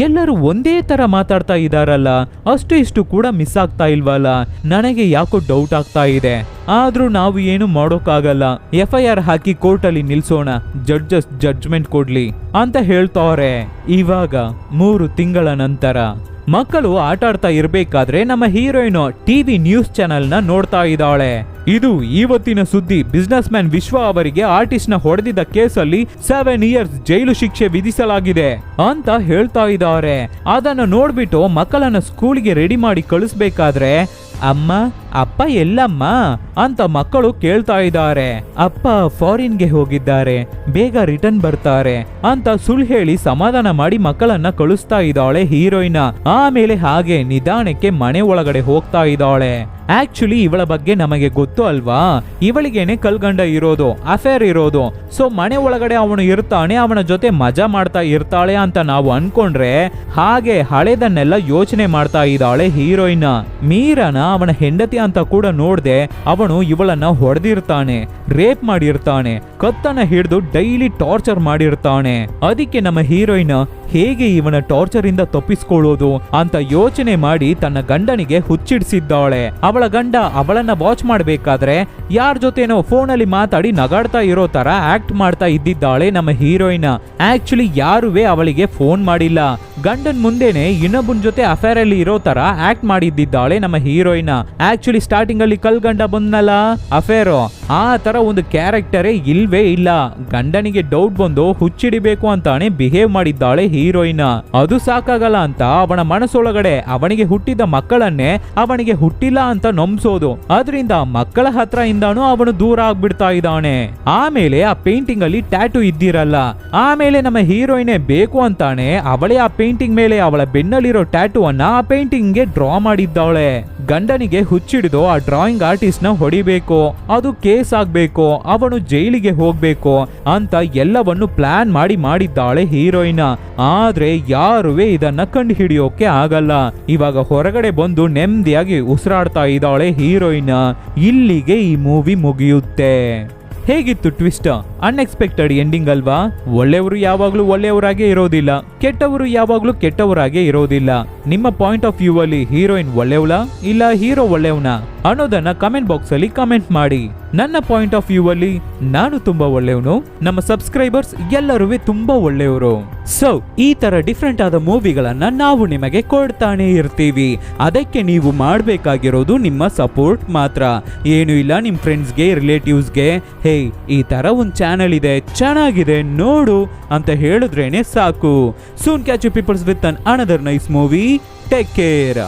[SPEAKER 1] ಎಲ್ಲರೂ ಒಂದೇ ತರ ಮಾತಾಡ್ತಾ ಇದಾರಲ್ಲ, ಅಷ್ಟು ಇಷ್ಟು ಕೂಡ ಮಿಸ್ ಆಗ್ತಾ ಇಲ್ವಲ್ಲ, ನನಗೆ ಯಾಕೋ ಡೌಟ್ ಆಗ್ತಾ ಇದೆ. ಆದ್ರೂ ನಾವು ಏನು ಮಾಡೋಕ್ಕಾಗಲ್ಲ, FIR ಹಾಕಿ ಕೋರ್ಟ್ ಅಲ್ಲಿ ನಿಲ್ಸೋಣ, ಜಡ್ಜಸ್ ಜಡ್ಜ್ಮೆಂಟ್ ಕೊಡ್ಲಿ ಅಂತ ಹೇಳ್ತಾರೆ. ಇವಾಗ 3 ತಿಂಗಳ ನಂತರ ಮಕ್ಕಳು ಆಟಾಡ್ತಾ ಇರ್ಬೇಕಾದ್ರೆ ನಮ್ಮ ಹೀರೋಯಿನ್ ಟಿವಿ ನ್ಯೂಸ್ ಚಾನೆಲ್ ನ ನೋಡ್ತಾ ಇದ್ದಾಳೆ. ಇದು ಇವತ್ತಿನ ಸುದ್ದಿ, ಬಿಸ್ನೆಸ್ ಮ್ಯಾನ್ ವಿಶ್ವ ಅವರಿಗೆ ಆರ್ಟಿಸ್ಟ್ ನ ಹೊಡೆದಿದ್ದ ಕೇಸಲ್ಲಿ 7 ಇಯರ್ಸ್ ಜೈಲು ಶಿಕ್ಷೆ ವಿಧಿಸಲಾಗಿದೆ ಅಂತ ಹೇಳ್ತಾ ಇದ್ದಾರೆ. ಅದನ್ನು ನೋಡ್ಬಿಟ್ಟು ಮಕ್ಕಳನ್ನ ಸ್ಕೂಲ್ಗೆ ರೆಡಿ ಮಾಡಿ ಕಳಿಸ್ಬೇಕಾದ್ರೆ, ಅಮ್ಮ ಅಪ್ಪ ಎಲ್ಲಮ್ಮ ಅಂತ ಮಕ್ಕಳು ಕೇಳ್ತಾ ಇದ್ದಾರೆ. ಅಪ್ಪ ಫಾರಿನ್ಗೆ ಹೋಗಿದ್ದಾರೆ, ಬೇಗ ರಿಟರ್ನ್ ಬರ್ತಾರೆ ಅಂತ ಸುಳ್ಳು ಹೇಳಿ ಸಮಾಧಾನ ಮಾಡಿ ಮಕ್ಕಳನ್ನ ಕಳಿಸ್ತಾ ಇದ್ದಾಳೆ ಹೀರೋಯಿನ್. ಆಮೇಲೆ ಹಾಗೆ ನಿಧಾನಕ್ಕೆ ಮನೆ ಒಳಗಡೆ ಹೋಗ್ತಾ ಇದ್ದಾಳೆ. ಆಕ್ಚುಲಿ ಇವಳ ಬಗ್ಗೆ ನಮಗೆ ಗೊತ್ತು ಅಲ್ವಾ, ಇವಳಿಗೇನೆ ಕಲ್ಗಂಡ ಇರೋದು, ಅಫೇರ್ ಇರೋದು. ಸೊ ಮನೆ ಒಳಗಡೆ ಅವನು ಇರ್ತಾನೆ, ಅವನ ಜೊತೆ ಮಜಾ ಮಾಡ್ತಾ ಇರ್ತಾಳೆ ಅಂತ ನಾವು ಅನ್ಕೊಂಡ್ರೆ, ಹಾಗೆ ಹಳೆದನ್ನೆಲ್ಲ ಯೋಚನೆ ಮಾಡ್ತಾ ಇದ್ದಾಳೆ ಹೀರೋಯಿನ್. ಮೀರಾನ ಅವನ ಹೆಂಡತಿ ಅಂತ ಕೂಡ ನೋಡ್ದೆ ಅವನು ಇವಳನ್ನ ಹೊಡೆದಿರ್ತಾನೆ, ರೇಪ್ ಮಾಡಿರ್ತಾನೆ, ಕತ್ತನ ಹಿಡಿದು ಡೈಲಿ ಟಾರ್ಚರ್ ಮಾಡಿರ್ತಾನೆ. ಅದಕ್ಕೆ ನಮ್ಮ ಹೀರೋಯಿನ್ ಹೇಗೆ ಇವನ ಟಾರ್ಚರ್ ಇಂದ ತಪ್ಪಿಸ್ಕೊಳ್ಳೋದು ಅಂತ ಯೋಚನೆ ಮಾಡಿ ತನ್ನ ಗಂಡನಿಗೆ ಹುಚ್ಚಿಡ್ಸಿದ್ದಾಳೆ. ಅವಳ ಗಂಡ ಅವಳನ್ನ ವಾಚ್ ಮಾಡ್ಬೇಕಾದ್ರೆ ಯಾರ ಜೊತೆನೋ ಫೋನಲ್ಲಿ ಮಾತಾಡಿ ನಗಾಡ್ತಾ ಇರೋ ತರ ಆಕ್ಟ್ ಮಾಡ್ತಾ ಇದ್ದಿದ್ದಾಳೆ ನಮ್ಮ ಹೀರೋಯಿನ್. ಆಕ್ಚುಲಿ ಯಾರುವೇ ಅವಳಿಗೆ ಫೋನ್ ಮಾಡಿಲ್ಲ, ಗಂಡನ್ ಮುಂದೆನೆ ಇನ್ನೊಬ್ಬನ ಜೊತೆ ಅಫೇರ್ ಅಲ್ಲಿ ಇರೋ ತರ ಆಕ್ಟ್ ಮಾಡಿದ್ದಿದ್ದಾಳೆ ನಮ್ಮ ಹೀರೋಯಿನ್. ಆಕ್ಚುಲಿ ಸ್ಟಾರ್ಟಿಂಗ್ ಅಲ್ಲಿ ಕಲ್ ಗಂಡ ಬಂದ್ನಲ್ಲ ಅಫೇರ್, ಆ ತರ ಒಂದು ಕ್ಯಾರೆಕ್ಟರೇ ಇಲ್ವೇ ಇಲ್ಲ. ಗಂಡನಿಗೆ ಡೌಟ್ ಬಂದು ಹುಚ್ಚಿಡಿಬೇಕು ಅಂತಾನೆ ಬಿಹೇವ್ ಮಾಡಿದ್ದಾಳೆ ಹೀರೋಯಿನ್. ಅದು ಸಾಕಾಗಲ್ಲ ಅಂತ ಅವನ ಮನಸ್ಸೊಳಗಡೆ ಅವನಿಗೆ ಹುಟ್ಟಿದ ಮಕ್ಕಳನ್ನೇ ಅವನಿಗೆ ಹುಟ್ಟಿಲ್ಲ ಅಂತ ನಂಬಿಸೋದು, ಅದರಿಂದ ಮಕ್ಕಳ ಹತ್ರ ಇಂದಾನು ಅವನು ದೂರ ಆಗ್ಬಿಡ್ತಾ ಇದ್ದಾನೆ. ಆಮೇಲೆ ಆ ಪೇಂಟಿಂಗ್ ಅಲ್ಲಿ ಟ್ಯಾಟೂ ಇದ್ದಿರಲ್ಲ, ಆಮೇಲೆ ನಮ್ಮ ಹೀರೋಯಿನ್ ಬೇಕು ಅಂತಾನೆ ಅವಳೇ ಆ ಪೇಂಟಿಂಗ್ ಮೇಲೆ ಅವಳ ಬೆನ್ನಲ್ಲಿರೋ ಟ್ಯಾಟೂ ಅನ್ನ ಆ ಪೇಂಟಿಂಗ್ ಗೆ ಡ್ರಾ ಮಾಡಿದ್ದಾಳೆ. ಗಂಡನಿಗೆ ಹುಚ್ಚಿಡಿದು ಆ ಡ್ರಾಯಿಂಗ್ ಆರ್ಟಿಸ್ಟ್ ನ ಹೊಡಿಬೇಕು, ಅದು ಕೇಸ್ ಆಗ್ಬೇಕು, ಅವನು ಜೈಲಿಗೆ ಹೋಗ್ಬೇಕು ಅಂತ ಎಲ್ಲವನ್ನು ಪ್ಲಾನ್ ಮಾಡಿದ್ದಾಳೆ ಹೀರೋಯಿನ್. ಆದ್ರೆ ಯಾರುವೇ ಇದನ್ನ ಕಂಡು ಹಿಡಿಯೋಕೆ ಆಗಲ್ಲ. ಇವಾಗ ಹೊರಗಡೆ ಬಂದು ನೆಮ್ಮದಿಯಾಗಿ ಉಸಿರಾಡ್ತಾ ಇದ್ದಾಳೆ ಹೀರೋಯಿನ್. ಇಲ್ಲಿಗೆ ಈ ಮೂವಿ ಮುಗಿಯುತ್ತೆ. ಹೇಗಿತ್ತು ಟ್ವಿಸ್ಟ್? ಅನ್ಎಕ್ಸ್ಪೆಕ್ಟೆಡ್ ಎಂಡಿಂಗ್ ಅಲ್ವಾ? ಒಳ್ಳೆಯವರು ಯಾವಾಗ್ಲೂ ಒಳ್ಳೆಯವರಾಗೇ ಇರೋದಿಲ್ಲ, ಕೆಟ್ಟವರು ಯಾವಾಗ್ಲೂ ಕೆಟ್ಟವರಾಗೇ ಇರೋದಿಲ್ಲ. ನಿಮ್ಮ ಪಾಯಿಂಟ್ ಆಫ್ ವ್ಯೂ ಅಲ್ಲಿ ಹೀರೋಯಿನ್ ಒಳ್ಳೆಯವಳ ಇಲ್ಲ ಹೀರೋ ಒಳ್ಳೆಯವನ ಅನ್ನೋದನ್ನ ಕಮೆಂಟ್ ಬಾಕ್ಸ್ ಅಲ್ಲಿ ಕಮೆಂಟ್ ಮಾಡಿ. ನನ್ನ ಪಾಯಿಂಟ್ ಆಫ್ ವ್ಯೂ ಅಲ್ಲಿ ನಾನು ತುಂಬಾ ಒಳ್ಳೆಯವನು, ನಮ್ಮ ಸಬ್ಸ್ಕ್ರೈಬರ್ಸ್ ಎಲ್ಲರೂ ತುಂಬಾ ಒಳ್ಳೆಯವರು. ಸೊ ಈ ತರ ಡಿಫ್ರೆಂಟ್ ಆದ ಮೂವಿಗಳನ್ನ ನಾವು ನಿಮಗೆ ಕೊಡ್ತಾನೆ ಇರ್ತೀವಿ. ಅದಕ್ಕೆ ನೀವು ಮಾಡಬೇಕಾಗಿರೋದು ನಿಮ್ಮ ಸಪೋರ್ಟ್ ಮಾತ್ರ. ಏನು ಇಲ್ಲ, ನಿಮ್ ಫ್ರೆಂಡ್ಸ್ಗೆ ರಿಲೇಟಿವ್ಸ್ಗೆ ಹೇ ಈ ತರ ಒಂದು ಚಾನೆಲ್ ಇದೆ ಚೆನ್ನಾಗಿದೆ ನೋಡು ಅಂತ ಹೇಳಿದ್ರೇನೆ ಸಾಕು. Soon catch you peoples with an another nice movie. Take care.